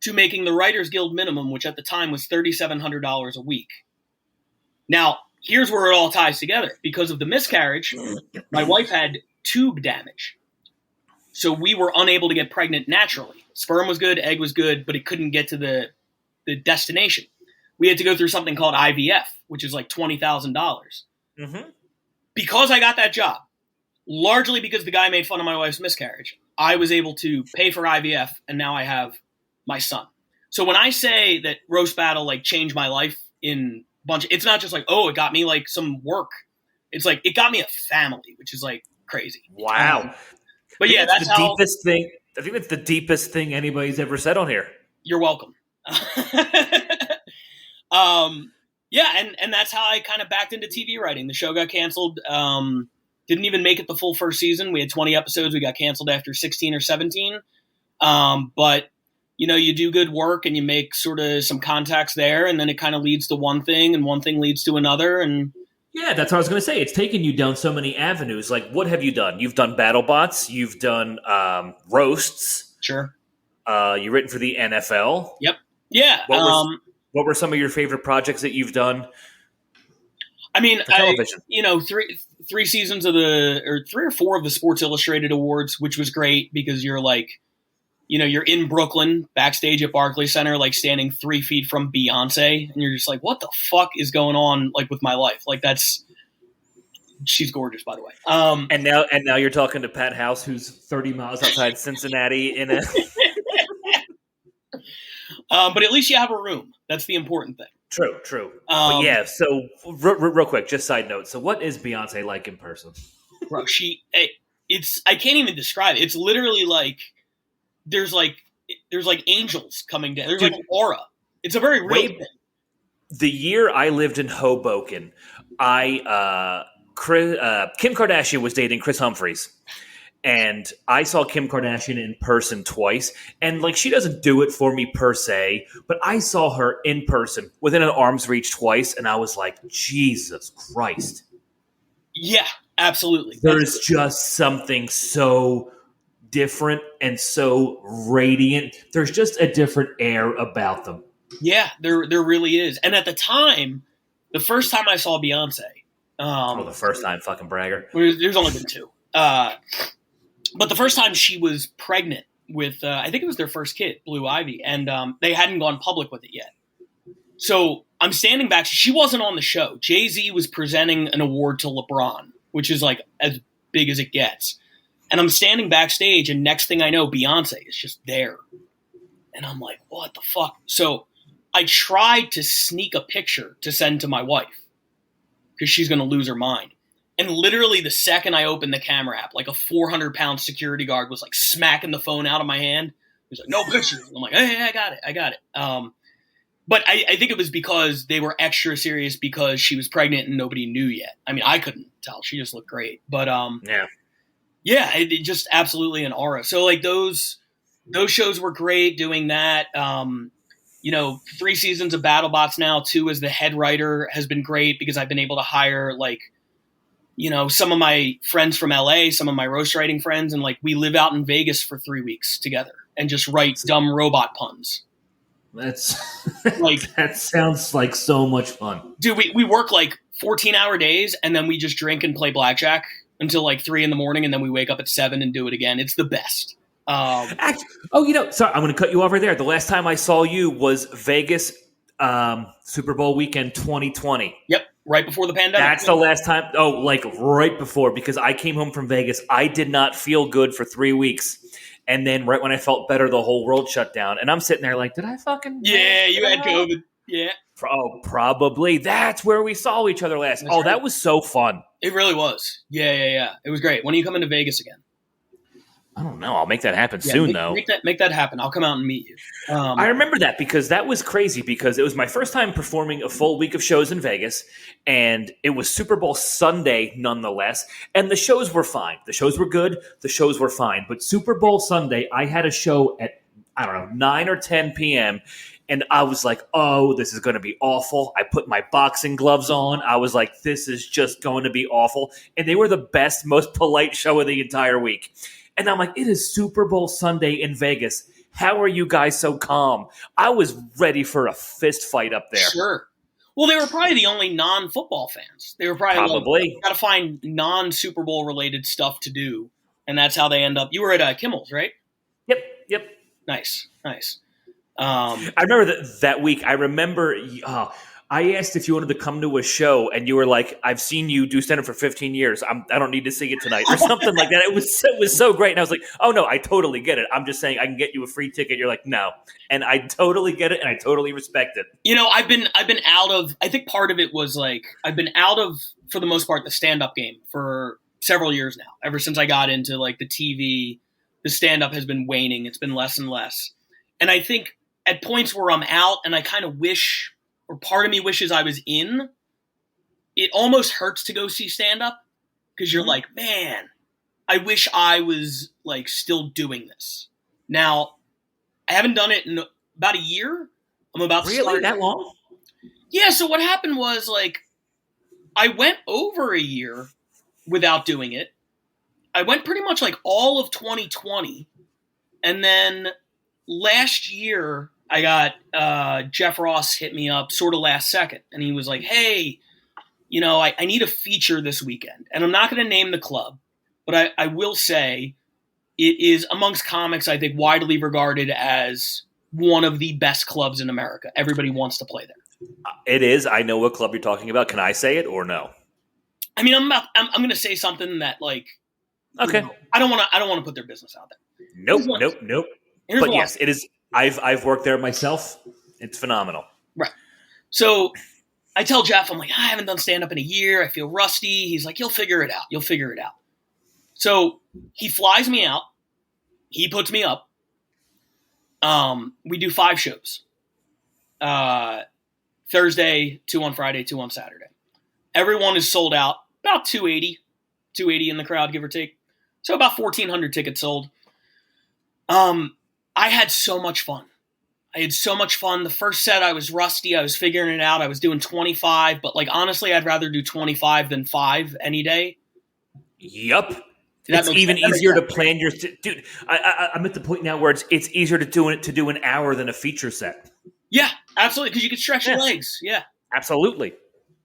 to making the Writers Guild minimum, which at the time was $3,700 a week. Now, here's where it all ties together. Because of the miscarriage, my wife had tube damage. So we were unable to get pregnant naturally. Sperm was good, egg was good, but it couldn't get to the destination. We had to go through something called IVF, which is like $20,000. Mm-hmm. Because I got that job, largely because the guy made fun of my wife's miscarriage, I was able to pay for IVF, and now I have my son. So when I say that Roast Battle like changed my life in a bunch, it's not just like, oh, it got me like some work. It's like it got me a family, which is like crazy. Wow. But yeah, that's the how, deepest thing. I think that's the deepest thing anybody's ever said on here. You're welcome. Yeah, and that's how I kind of backed into TV writing. The show got canceled. Didn't even make it the full first season. We had 20 episodes. We got canceled after 16 or 17. But, you know, you do good work and you make sort of some contacts there, and then it kind of leads to one thing, and one thing leads to another. And yeah, that's what I was going to say. It's taken you down so many avenues. Like, what have you done? You've done BattleBots. You've done roasts. Sure. You've written for the NFL. Yep. Yeah. What were some of your favorite projects that you've done? I mean, for television? Three seasons of three or four of the Sports Illustrated Awards, which was great because you're like, you know, you're in Brooklyn backstage at Barclays Center, like standing 3 feet from Beyonce, and you're just like, what the fuck is going on, like, with my life? Like, she's gorgeous, by the way. And now you're talking to Pat House, who's 30 miles outside Cincinnati in a. But at least you have a room. That's the important thing. True. But yeah, so real quick, just side note. So what is Beyonce like in person? Bro, I can't even describe it. It's literally like there's like angels coming down. There's like an aura. It's a very real thing. The year I lived in Hoboken, Kim Kardashian was dating Chris Humphries. And I saw Kim Kardashian in person twice. And, like, she doesn't do it for me per se, but I saw her in person within an arm's reach twice, and I was like, Jesus Christ. Yeah, absolutely. There's just something so different and so radiant. There's just a different air about them. Yeah, there really is. And at the time, the first time I saw Beyonce. The first time, fucking bragger. There's only been two. But the first time she was pregnant with, I think it was their first kid, Blue Ivy, and they hadn't gone public with it yet. So I'm standing back. She wasn't on the show. Jay-Z was presenting an award to LeBron, which is like as big as it gets. And I'm standing backstage, and next thing I know, Beyonce is just there. And I'm like, what the fuck? So I tried to sneak a picture to send to my wife because she's going to lose her mind. And literally the second I opened the camera app, like a 400-pound security guard was like smacking the phone out of my hand. He was like, no pictures. I'm like, hey, I got it. But I think it was because they were extra serious because she was pregnant and nobody knew yet. I mean, I couldn't tell. She just looked great. But yeah, it just absolutely an aura. So like those shows were great doing that. 3 seasons of BattleBots now, 2 as the head writer has been great because I've been able to hire like, you know, some of my friends from LA, some of my roast writing friends, and like we live out in Vegas for 3 weeks together and just write dumb robot puns. That's like that sounds like so much fun. Dude, we work like 14-hour days and then we just drink and play blackjack until like 3 a.m. and then we wake up at 7 and do it again. It's the best. Sorry, I'm going to cut you off right there. The last time I saw you was Vegas Super Bowl weekend 2020. Yep. Right before the pandemic. That's the last time. Oh, like right before, because I came home from Vegas. I did not feel good for 3 weeks. And then right when I felt better, the whole world shut down. And I'm sitting there like, did I fucking... Yeah, you had COVID. Yeah. Oh, probably. That's where we saw each other last. That's Oh, right. that was so fun. It really was. Yeah. It was great. When are you coming to Vegas again? I don't know. I'll make that happen Yeah, soon, though. Make that happen. I'll come out and meet you. I remember that because that was crazy because it was my first time performing a full week of shows in Vegas, and it was Super Bowl Sunday nonetheless, and the shows were fine. The shows were good. The shows were fine. But Super Bowl Sunday, I had a show at, I don't know, 9 or 10 p.m., and I was like, oh, this is going to be awful. I put my boxing gloves on. I was like, this is just going to be awful. And they were the best, most polite show of the entire week. And I'm like, it is Super Bowl Sunday in Vegas. How are you guys so calm? I was ready for a fist fight up there. Sure. Well, they were probably the only non-football fans. They were probably like, got to find non-Super Bowl related stuff to do. And that's how they end up. You were at Kimmel's, right? Yep. Nice. I remember that week. I remember I asked if you wanted to come to a show, and you were like, "I've seen you do stand-up for 15 years. I don't need to see it tonight," or something like that. It was so great, and I was like, "Oh no, I totally get it. I'm just saying I can get you a free ticket." You're like, "No," and I totally get it, and I totally respect it. You know, I've been out of. I think part of it was like I've been out of, for the most part, the stand-up game for several years now. Ever since I got into like the TV, the stand-up has been waning. It's been less and less, and I think at points where I'm out and I kind of wish, or part of me wishes I was in, it almost hurts to go see stand-up because you're like, man, I wish I was like still doing this. Now, I haven't done it in about a year. I'm about to start. Really? That long? Yeah, so what happened was like I went over a year without doing it. I went pretty much like all of 2020. And then last year I got Jeff Ross hit me up sort of last second, and he was like, hey, you know, I need a feature this weekend. And I'm not going to name the club, but I will say it is amongst comics, I think, widely regarded as one of the best clubs in America. Everybody wants to play there. It is. I know what club you're talking about. Can I say it or no? I mean, I'm going to say something that like, okay, you know, I don't want to put their business out there. Nope. But yes, it is. I've worked there myself. It's phenomenal. Right. So I tell Jeff, I'm like, I haven't done stand-up in a year. I feel rusty. He's like, you'll figure it out. So he flies me out. He puts me up. We do 5 shows. Thursday, 2 on Friday, 2 on Saturday. Everyone is sold out. About 280 in the crowd, give or take. So about 1,400 tickets sold. I had so much fun. The first set, I was rusty. I was figuring it out. I was doing 25, but like honestly, I'd rather do 25 than 5 any day. Yup. It's even easier to plan your dude. I'm at the point now where it's easier to do an hour than a feature set. Yeah, absolutely, because you can stretch your legs. Yeah, absolutely.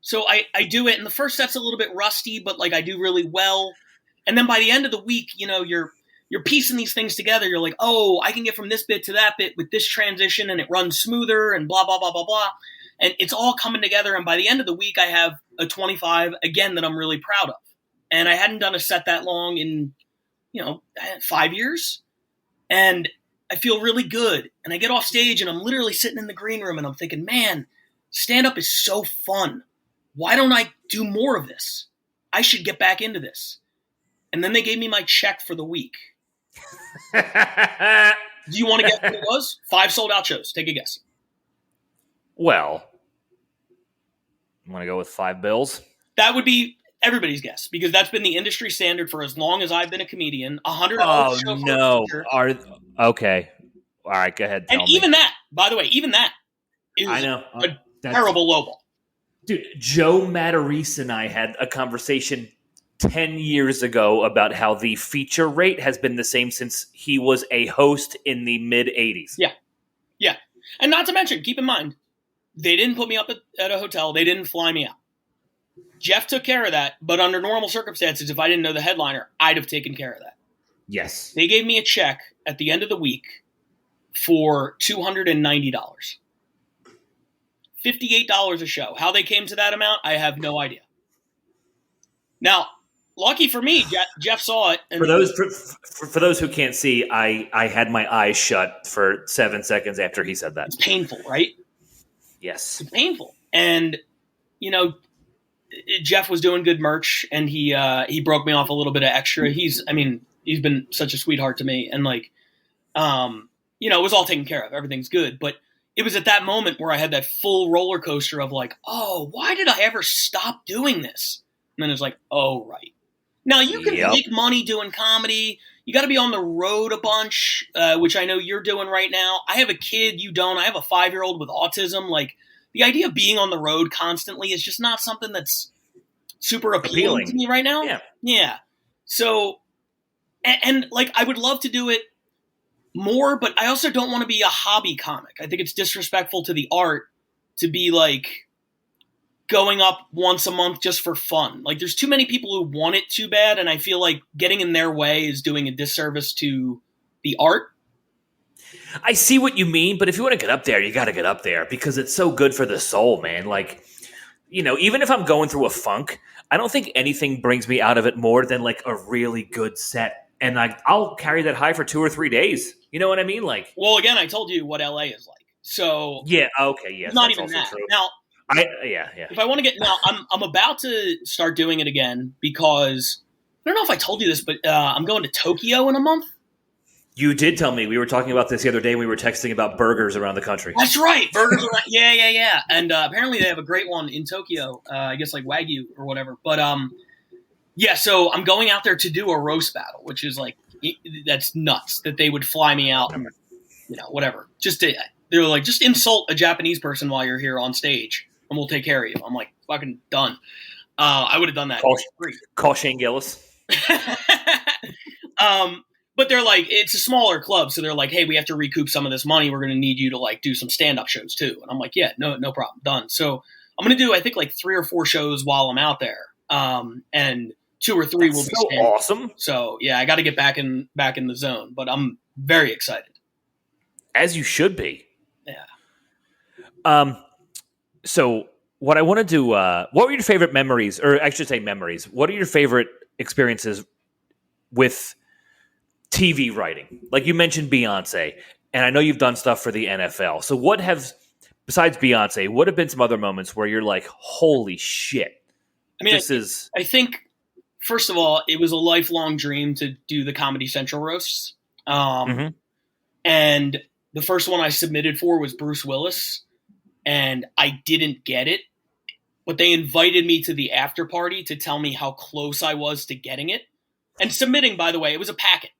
So I do it, and the first set's a little bit rusty, but like I do really well. And then by the end of the week, you know, you're piecing these things together. You're like, oh, I can get from this bit to that bit with this transition, and it runs smoother, and blah blah blah blah blah. And it's all coming together. And by the end of the week, I have a 25 again that I'm really proud of. And I hadn't done a set that long in, 5 years. And I feel really good. And I get off stage and I'm literally sitting in the green room and I'm thinking, man, stand-up is so fun. Why don't I do more of this? I should get back into this. And then they gave me my check for the week. Do you want to guess what it was? 5 sold-out shows. Take a guess. Well, you want to go with $5? That would be everybody's guess, because that's been the industry standard for as long as I've been a comedian. $100 show for no. Okay. All right, go ahead. And even that, by the way, is I know. A terrible lowball. Dude, Joe Matarese and I had a conversation 10 years ago about how the feature rate has been the same since he was a host in the mid-'80s. Yeah. And not to mention, keep in mind, they didn't put me up at a hotel. They didn't fly me out. Jeff took care of that, but under normal circumstances, if I didn't know the headliner, I'd have taken care of that. Yes. They gave me a check at the end of the week for $290. $58 a show. How they came to that amount, I have no idea. Now, lucky for me, Jeff saw it. And for those who can't see, I had my eyes shut for 7 seconds after he said that. It's painful, right? Yes. It's painful. And, you know, Jeff was doing good merch, and he broke me off a little bit of extra. He's been such a sweetheart to me, and like, you know, it was all taken care of. Everything's good. But it was at that moment where I had that full roller coaster of like, oh, why did I ever stop doing this? And then it's like, oh, right. Now you can make money doing comedy. You got to be on the road a bunch, which I know you're doing right now. I have a kid. You don't. I have a 5-year-old with autism. Like, the idea of being on the road constantly is just not something that's super appealing to me right now. Yeah. So, and like, I would love to do it more, but I also don't want to be a hobby comic. I think it's disrespectful to the art to be like going up once a month just for fun. Like, there's too many people who want it too bad, and I feel like getting in their way is doing a disservice to the art. I see what you mean, but if you want to get up there, you got to get up there because it's so good for the soul, man. Like, you know, even if I'm going through a funk, I don't think anything brings me out of it more than like a really good set. And I'll carry that high for 2 or 3 days. You know what I mean? Like, well, again, I told you what LA is like. So yeah, okay, yeah, not even that. True. Now, if I want to get now, I'm about to start doing it again because I don't know if I told you this, but I'm going to Tokyo in a month. You did tell me. We were talking about this the other day. We were texting about burgers around the country. That's right, burgers around. Yeah. And apparently they have a great one in Tokyo. I guess like Wagyu or whatever. But yeah. So I'm going out there to do a roast battle, which is like that's nuts that they would fly me out. You know, whatever. They're like, just insult a Japanese person while you're here on stage, and we'll take care of you. I'm like, fucking done. I would have done that. Call Shane Gillis. But they're like, it's a smaller club, so they're like, hey, we have to recoup some of this money. We're going to need you to like do some stand-up shows too. And I'm like, yeah, no problem, done. So I'm going to do, I think, like 3 or 4 shows while I'm out there, and 2 or 3 will be so stand-up. Awesome. So yeah, I got to get back in the zone, but I'm very excited. As you should be. Yeah. So what I want to do, what were your favorite memories, or I should say memories? What are your favorite experiences with TV writing? Like you mentioned Beyonce, and I know you've done stuff for the NFL. So besides Beyonce, what have been some other moments where you're like, holy shit? I mean, I think, first of all, it was a lifelong dream to do the Comedy Central roasts. And the first one I submitted for was Bruce Willis, and I didn't get it. But they invited me to the after party to tell me how close I was to getting it. And submitting, by the way, it was a packet.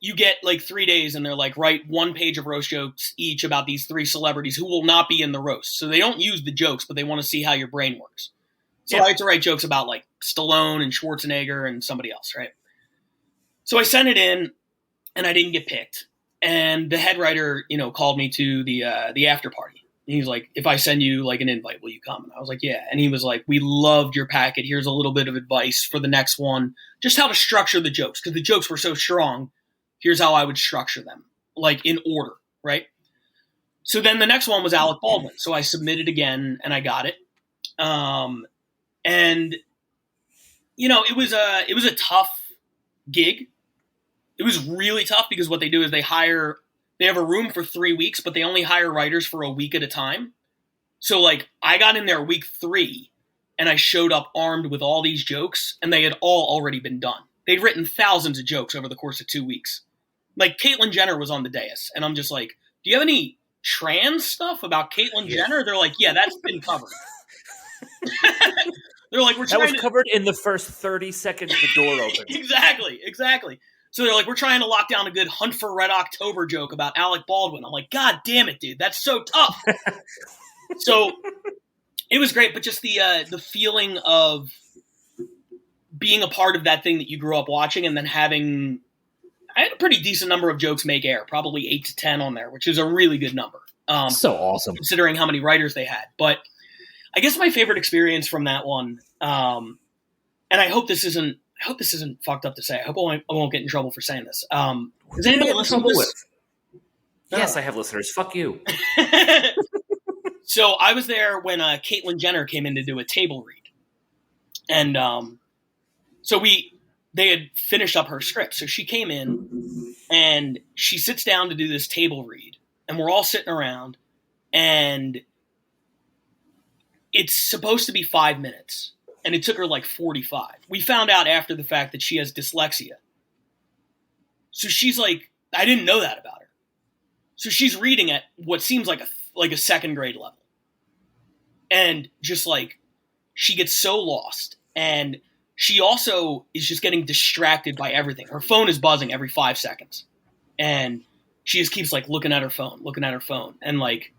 You get like 3 days, and they're like, write 1 page of roast jokes each about these 3 celebrities who will not be in the roast. So they don't use the jokes, but they want to see how your brain works. So I had to write jokes about like Stallone and Schwarzenegger and somebody else, right? So I sent it in, and I didn't get picked. And the head writer, you know, called me to the after party. And he's like, if I send you like an invite, will you come? And I was like, yeah. And he was like, we loved your packet. Here's a little bit of advice for the next one. Just how to structure the jokes, because the jokes were so strong. Here's how I would structure them, like in order, right? So then the next one was Alec Baldwin. So I submitted again, and I got it. And you know, it was a tough gig. It was really tough because what they do is they have a room for 3 weeks, but they only hire writers for a week at a time. So like I got in there week 3, and I showed up armed with all these jokes, and they had all already been done. They'd written thousands of jokes over the course of 2 weeks. Like Caitlyn Jenner was on the dais, and I'm just like, do you have any trans stuff about Caitlyn Jenner? They're like, yeah, that's been covered. They're like, that was covered in the first 30 seconds the door opened. Exactly. So they're like, we're trying to lock down a good Hunt for Red October joke about Alec Baldwin. I'm like, God damn it, dude. That's so tough. So it was great, but just the feeling of being a part of that thing that you grew up watching, and then I had a pretty decent number of jokes make air, probably 8 to 10 on there, which is a really good number. So awesome. Considering how many writers they had. But I guess my favorite experience from that one, and I hope this isn't fucked up to say. I hope I won't get in trouble for saying this. Does anybody listen to this? Yes, I have listeners. Fuck you. So I was there when Caitlyn Jenner came in to do a table read. And so they had finished up her script. So she came in, and she sits down to do this table read. And we're all sitting around. and it's supposed to be 5 minutes, and it took her like 45. We found out after the fact that she has dyslexia. So she's like, I didn't know that about her. So she's reading at what seems like a second grade level. And just like, she gets so lost. And she also is just getting distracted by everything. Her phone is buzzing every 5 seconds. And she just keeps like looking at her phone, and like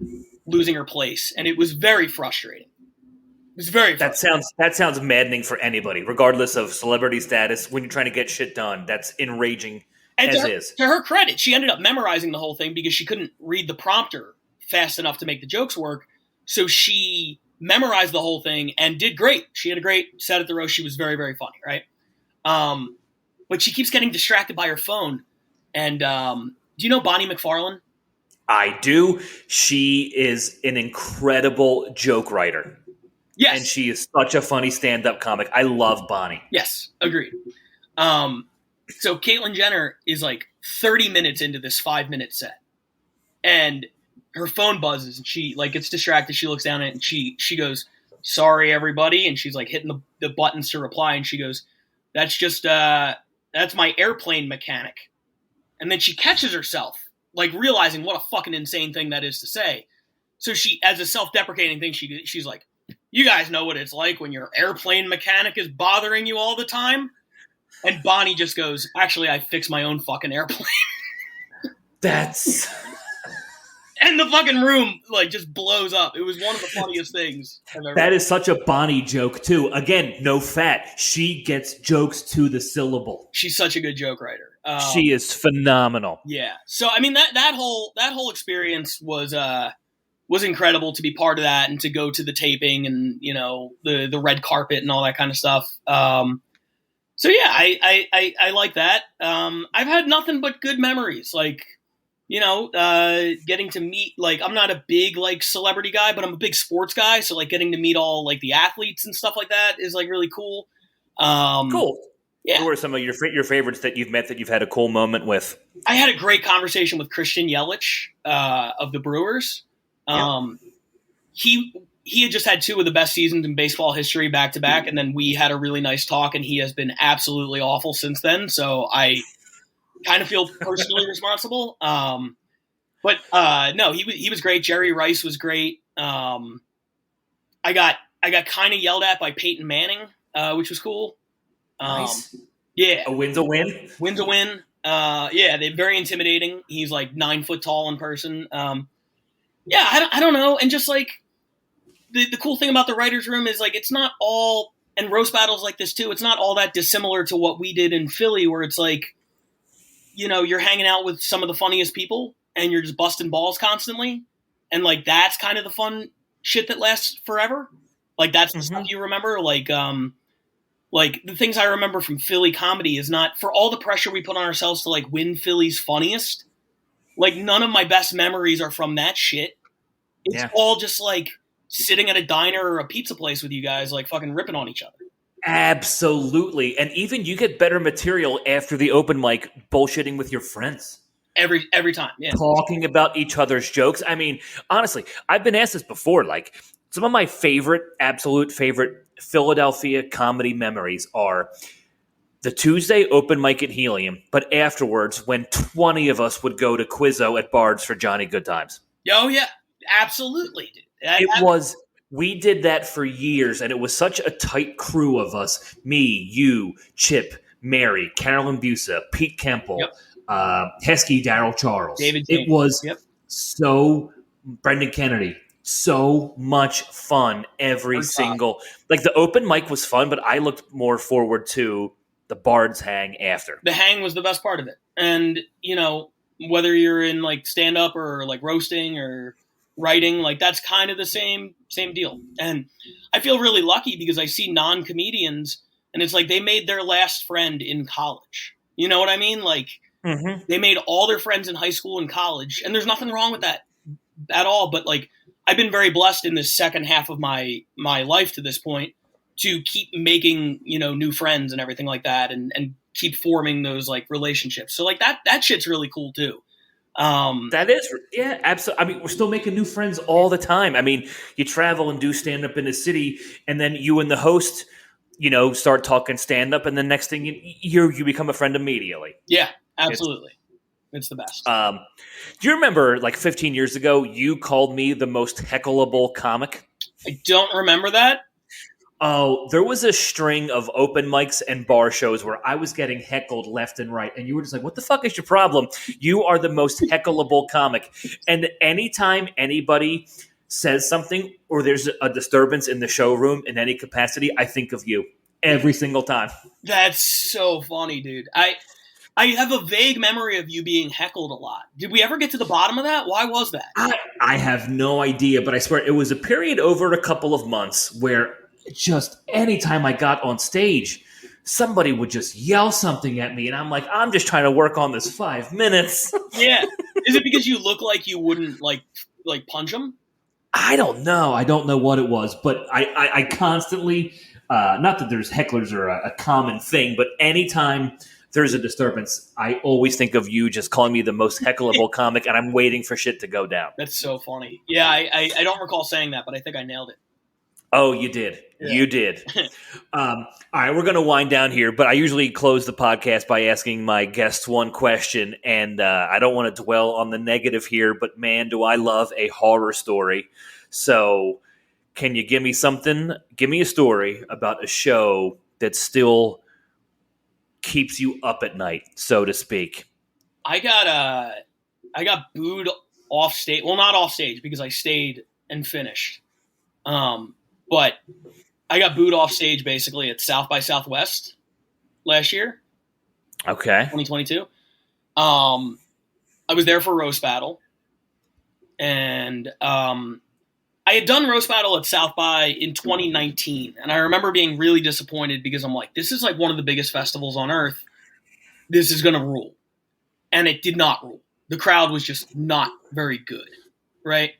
losing her place. And it was very frustrating. It was very frustrating. That sounds maddening for anybody, regardless of celebrity status. When you're trying to get shit done, that's enraging And as to her credit, she ended up memorizing the whole thing because she couldn't read the prompter fast enough to make the jokes work. So she memorized the whole thing and did great. She had a great set at the roast. She was very, very funny, right? But she keeps getting distracted by her phone. And do you know Bonnie McFarlane? I do. She is an incredible joke writer. Yes. And she is such a funny stand-up comic. I love Bonnie. Yes, agreed. So Caitlyn Jenner is like 30 minutes into this 5-minute set. And her phone buzzes and she like gets distracted. She looks down at it and she goes, "Sorry, everybody." And she's like hitting the buttons to reply. And she goes, "That's just, that's my airplane mechanic." And then she catches herself, like realizing what a fucking insane thing that is to say. So she, as a self-deprecating thing, she's like, "You guys know what it's like when your airplane mechanic is bothering you all the time?" And Bonnie just goes, "Actually, I fix my own fucking airplane." That's... And the fucking room like just blows up. It was one of the funniest things I've ever That is such a Bonnie joke, too. Again, no fat. She gets jokes to the syllable. She's such a good joke writer. She is phenomenal. Yeah. So I mean that whole experience was incredible to be part of that and to go to the taping and you know the red carpet and all that kind of stuff. So yeah, I like that. I've had nothing but good memories. Like, you know, getting to meet, like, I'm not a big like celebrity guy, but I'm a big sports guy. So like getting to meet all like the athletes and stuff like that is like really cool. Cool. Yeah. Who are some of your favorites that you've met that you've had a cool moment with? I had a great conversation with Christian Yelich of the Brewers. He had just had 2 of the best seasons in baseball history back to back, and then we had a really nice talk, and he has been absolutely awful since then. So I kind of feel personally responsible. But no, he was great. Jerry Rice was great. I got kind of yelled at by Peyton Manning, which was cool. Nice. Yeah. A win's a win. Win's a win. Yeah, they're very intimidating. He's like 9 foot tall in person. Yeah, I don't know. And just like the cool thing about the writer's room is like, it's not all, and roast battles like this too, it's not all that dissimilar to what we did in Philly where it's like, you know, you're hanging out with some of the funniest people and you're just busting balls constantly. And like, that's kind of the fun shit that lasts forever. Like that's the stuff you remember. Like the things I remember from Philly comedy is not for all the pressure we put on ourselves to like win Philly's funniest. Like none of my best memories are from that shit. It's all just like sitting at a diner or a pizza place with you guys, like fucking ripping on each other. Absolutely. And even you get better material after the open mic bullshitting with your friends. Every time, yeah. Talking about each other's jokes. I mean, honestly, I've been asked this before. Like, some of my absolute favorite Philadelphia comedy memories are the Tuesday open mic at Helium, but afterwards when 20 of us would go to Quizzo at Bard's for Johnny Goodtimes. Oh, yeah. Absolutely, dude. We did that for years, and it was such a tight crew of us. Me, you, Chip, Mary, Carolyn Busa, Pete Kemple, Heskey, Daryl Charles. David James. It was so Brendan Kennedy. So much fun every single. Like the open mic was fun, but I looked more forward to the Bard's hang after. The hang was the best part of it. And, you know, whether you're in like stand up or like roasting or writing, like that's kind of the same deal. And I feel really lucky because I see non-comedians and it's like they made their last friend in college. You know what I mean? Like they made all their friends in high school and college, and there's nothing wrong with that at all. But like I've been very blessed in this second half of my life to this point to keep making, you know, new friends and everything like that and keep forming those like relationships. So like that shit's really cool too. That is, yeah, absolutely. I mean, we're still making new friends all the time. I mean, you travel and do stand up in the city, and then you and the host, start talking stand up, and the next thing you become a friend immediately. Yeah, absolutely. It's the best. Do you remember, like 15 years ago, you called me the most heckleable comic? I don't remember that. Oh, there was a string of open mics and bar shows where I was getting heckled left and right. And you were just like, what the fuck is your problem? You are the most heckleable comic. And anytime anybody says something or there's a disturbance in the showroom in any capacity, I think of you every single time. That's so funny, dude. I have a vague memory of you being heckled a lot. Did we ever get to the bottom of that? Why was that? I have no idea, but I swear it was a period over a couple of months where just anytime I got on stage, somebody would just yell something at me, and I'm like, I'm just trying to work on this 5 minutes. Yeah. Is it because you look like you wouldn't like punch them? I don't know. I don't know what it was, but I constantly, not that there's hecklers are a common thing, but anytime there's a disturbance, I always think of you just calling me the most heckleable comic, and I'm waiting for shit to go down. That's so funny. Yeah, I don't recall saying that, but I think I nailed it. Oh, you did. Yeah. You did. All right, we're going to wind down here, but I usually close the podcast by asking my guests one question, and I don't want to dwell on the negative here, but man, do I love a horror story. So can you give me something? Give me a story about a show that still keeps you up at night, so to speak. I got booed off stage. Well, not off stage because I stayed and finished. But I got booed off stage basically at South by Southwest last year. Okay. 2022. I was there for Roast Battle. And I had done Roast Battle at South by in 2019. And I remember being really disappointed because I'm like, this is like one of the biggest festivals on earth. This is going to rule. And it did not rule. The crowd was just not very good. Right?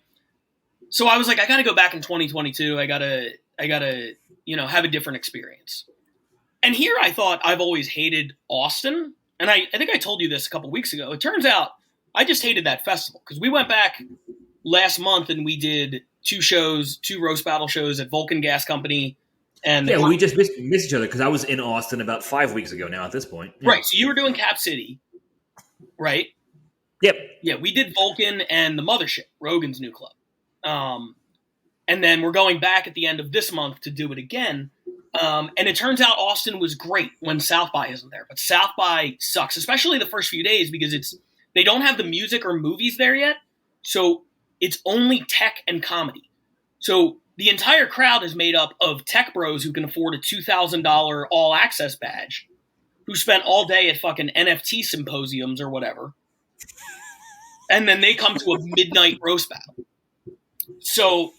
So I was like, I got to go back in 2022. I got to, have a different experience. And here I thought I've always hated Austin. And I think I told you this a couple weeks ago. It turns out I just hated that festival because we went back last month and we did two Roast Battle shows at Vulcan Gas Company. And yeah, we just missed each other because I was in Austin about 5 weeks ago now at this point. Yeah. Right. So you were doing Cap City, right? Yep. Yeah, we did Vulcan and the Mothership, Rogan's new club. And then we're going back at the end of this month to do it again. And it turns out Austin was great when South by isn't there. But South by sucks, especially the first few days because they don't have the music or movies there yet. So it's only tech and comedy. So the entire crowd is made up of tech bros who can afford a $2,000 all access badge, who spent all day at fucking NFT symposiums or whatever. And then they come to a midnight roast battle. So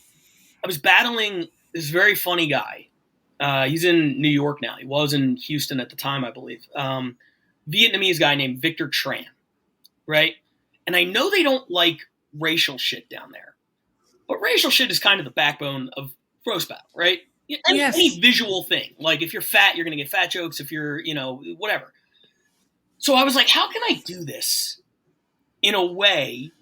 I was battling this very funny guy. He's in New York now. He was in Houston at the time, I believe. Vietnamese guy named Victor Tran, right? And I know they don't like racial shit down there. But racial shit is kind of the backbone of roast battle, right? Any visual thing. Like if you're fat, you're going to get fat jokes. If you're, whatever. So I was like, how can I do this in a way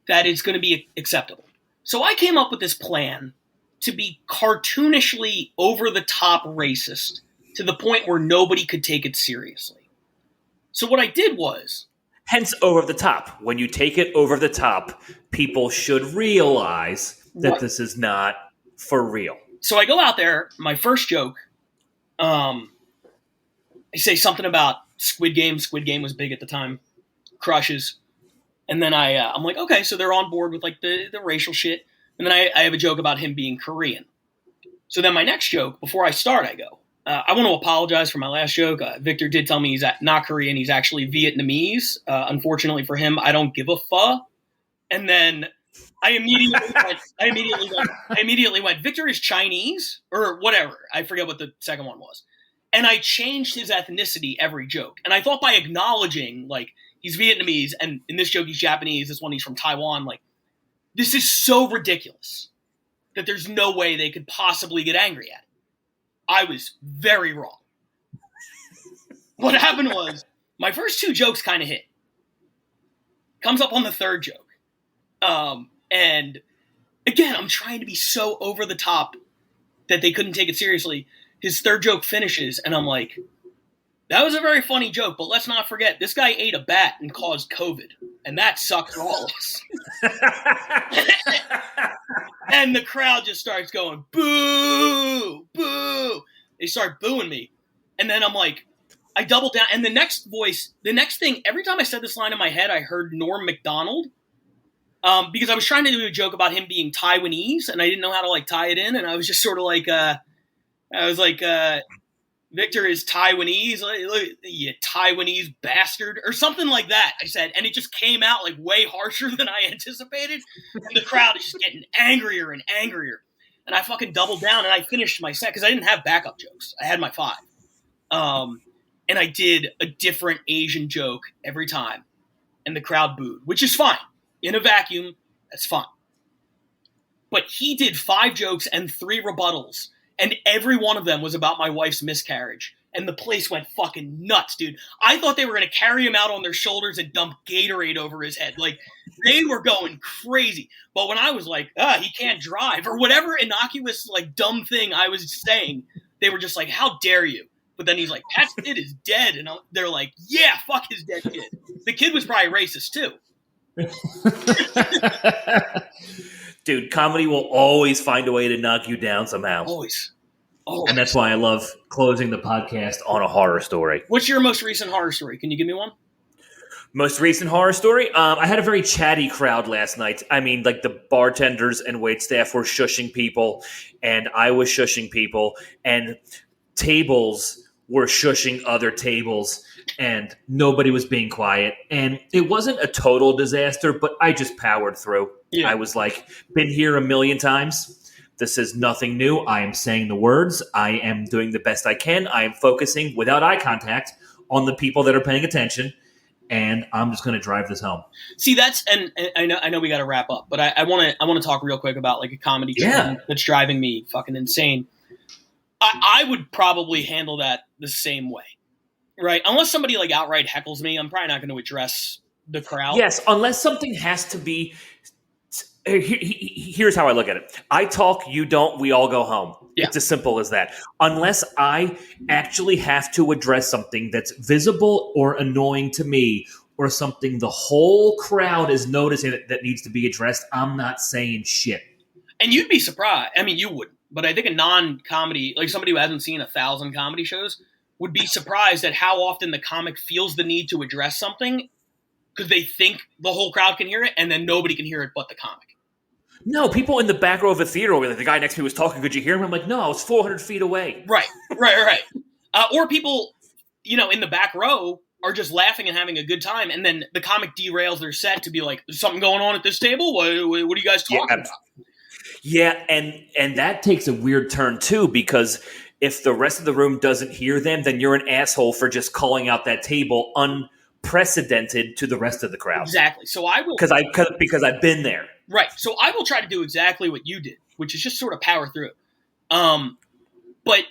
that is going to be acceptable? So I came up with this plan to be cartoonishly over-the-top racist to the point where nobody could take it seriously. So what I did was... Hence over the top. When you take it over the top, people should realize that this is not for real. So I go out there, my first joke, I say something about Squid Game. Squid Game was big at the time. Crushes. And then I'm like, okay, so they're on board with like the racial shit. And then I have a joke about him being Korean. So then my next joke, before I start, I go, I want to apologize for my last joke. Victor did tell me he's not Korean. He's actually Vietnamese. Unfortunately for him, I don't give a fuck. And then I immediately went, Victor is Chinese or whatever. I forget what the second one was. And I changed his ethnicity every joke. And I thought by acknowledging, like, he's Vietnamese, and in this joke he's Japanese, this one he's from Taiwan, like, this is so ridiculous that there's no way they could possibly get angry at it. I was very wrong. What happened was, my first two jokes kind of hit. Comes up on the third joke. And again, I'm trying to be so over the top that they couldn't take it seriously. His third joke finishes, and I'm like, that was a very funny joke, but let's not forget, this guy ate a bat and caused COVID, and that sucks for all of us. And the crowd just starts going, boo, boo. They start booing me. And then I'm like, I double down. And the next thing, every time I said this line in my head, I heard Norm Macdonald. Because I was trying to do a joke about him being Taiwanese, and I didn't know how to like tie it in. And I was just sort of like, Victor is Taiwanese, you Taiwanese bastard, or something like that, I said. And it just came out like way harsher than I anticipated. And the crowd is just getting angrier and angrier. And I fucking doubled down and I finished my set because I didn't have backup jokes. I had my 5. And I did a different Asian joke every time. And the crowd booed, which is fine. In a vacuum, that's fine. But he did 5 jokes and 3 rebuttals. And every one of them was about my wife's miscarriage. And the place went fucking nuts, dude. I thought they were going to carry him out on their shoulders and dump Gatorade over his head. Like, they were going crazy. But when I was like, he can't drive, or whatever innocuous, like, dumb thing I was saying, they were just like, how dare you? But then he's like, Pat's kid is dead. And they're like, yeah, fuck his dead kid. The kid was probably racist, too. Dude, comedy will always find a way to knock you down somehow. Always. And that's why I love closing the podcast on a horror story. What's your most recent horror story? Can you give me one? Most recent horror story? I had a very chatty crowd last night. I mean, like the bartenders and waitstaff were shushing people, and I was shushing people, and tables were shushing other tables, and nobody was being quiet. And it wasn't a total disaster, but I just powered through. Yeah. I was like, been here a million times. This is nothing new. I am saying the words. I am doing the best I can. I am focusing without eye contact on the people that are paying attention, and I'm just going to drive this home. See, and I know we got to wrap up, but I want to talk real quick about like a comedy trend that's driving me fucking insane. I would probably handle that the same way, right? Unless somebody like outright heckles me, I'm probably not going to address the crowd. Yes, unless something has to be. Here's how I look at it. I talk, you don't, we all go home. Yeah. It's as simple as that. Unless I actually have to address something that's visible or annoying to me, or something the whole crowd is noticing that needs to be addressed, I'm not saying shit. And you'd be surprised. I mean, you wouldn't. But I think a non-comedy, like somebody who hasn't seen 1,000 comedy shows, would be surprised at how often the comic feels the need to address something because they think the whole crowd can hear it, and then nobody can hear it but the comic. No, people in the back row of a theater, like the guy next to me was talking, could you hear him? I'm like, no, I was 400 feet away. Right. Or people, in the back row are just laughing and having a good time, and then the comic derails their set to be like, there's something going on at this table? What are you guys talking about? Yeah, and that takes a weird turn, too, because if the rest of the room doesn't hear them, then you're an asshole for just calling out that table unprecedented to the rest of the crowd. Exactly. So I will... Because I've been there. Right. So I will try to do exactly what you did, which is just sort of power through. But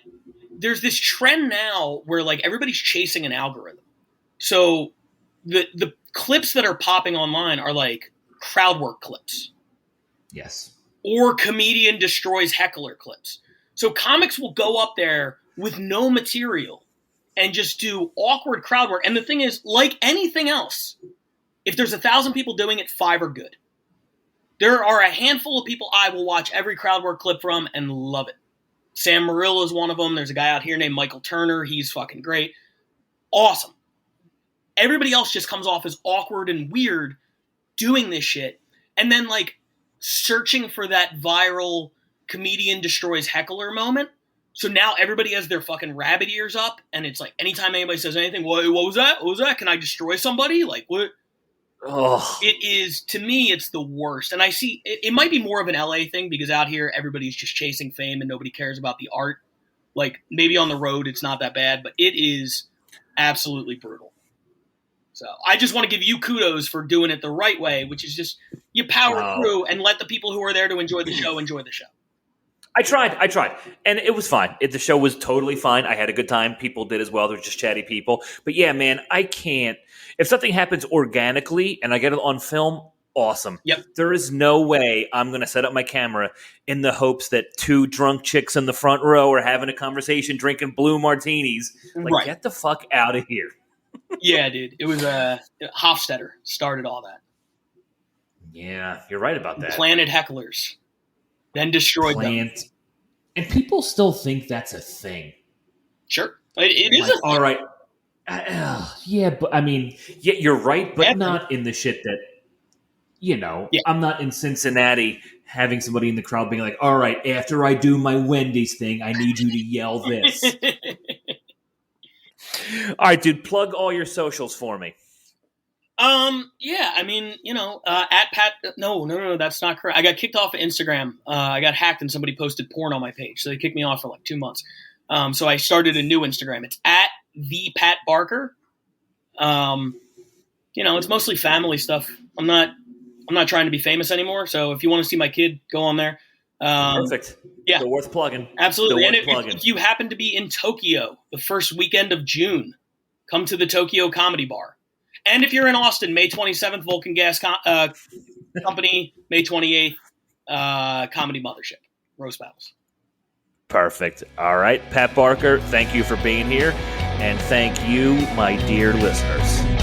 there's this trend now where, like, everybody's chasing an algorithm. So the clips that are popping online are, like, crowd work clips. Yes. Or comedian destroys heckler clips. So comics will go up there with no material and just do awkward crowd work. And the thing is, like anything else, if there's 1,000 people doing it, 5 are good. There are a handful of people I will watch every crowd work clip from and love it. Sam Morrill is one of them. There's a guy out here named Michael Turner. He's fucking great. Awesome. Everybody else just comes off as awkward and weird doing this shit. And then, like, searching for that viral comedian destroys heckler moment. So now everybody has their fucking rabbit ears up, and it's like anytime anybody says anything, what was that? What was that? Can I destroy somebody? Like, what? Oh. It is, to me, it's the worst. And I see, it might be more of an LA thing because out here everybody's just chasing fame and nobody cares about the art. Like, maybe on the road it's not that bad, but it is absolutely brutal. So I just want to give you kudos for doing it the right way, which is just you power through and let the people who are there to enjoy the show. I tried, and it was fine. The show was totally fine. I had a good time. People did as well. They're just chatty people. But yeah, man, I can't. If something happens organically and I get it on film, awesome. Yep. There is no way I'm going to set up my camera in the hopes that two drunk chicks in the front row are having a conversation, drinking blue martinis. Like, Right. Get the fuck out of here. Yeah, dude. It was Hofstetter started all that. Yeah, you're right about that. Planted hecklers, then destroyed them. And people still think that's a thing. Sure, it is. Like, all right. Yeah, but I mean, yeah, you're right, but Yeah. not in the shit that, Yeah. I'm not in Cincinnati having somebody in the crowd being like, all right, after I do my Wendy's thing, I need you to yell this. All right, dude, plug all your socials for me. Yeah, I mean, at Pat. No, that's not correct. I got kicked off of Instagram. I got hacked and somebody posted porn on my page, so they kicked me off for like 2 months. So I started a new Instagram. It's at the Pat Barker. It's mostly family stuff. I'm not trying to be famous anymore. So if you want to see my kid, go on there. Perfect. Yeah. Still worth plugging. Absolutely. And Still worth if you happen to be in Tokyo the first weekend of June, come to the Tokyo Comedy Bar. And if you're in Austin, May 27th, Vulcan Gas Company, May 28th, Comedy Mothership, Roast Battles. Perfect. All right, Pat Barker, thank you for being here. And thank you, my dear listeners.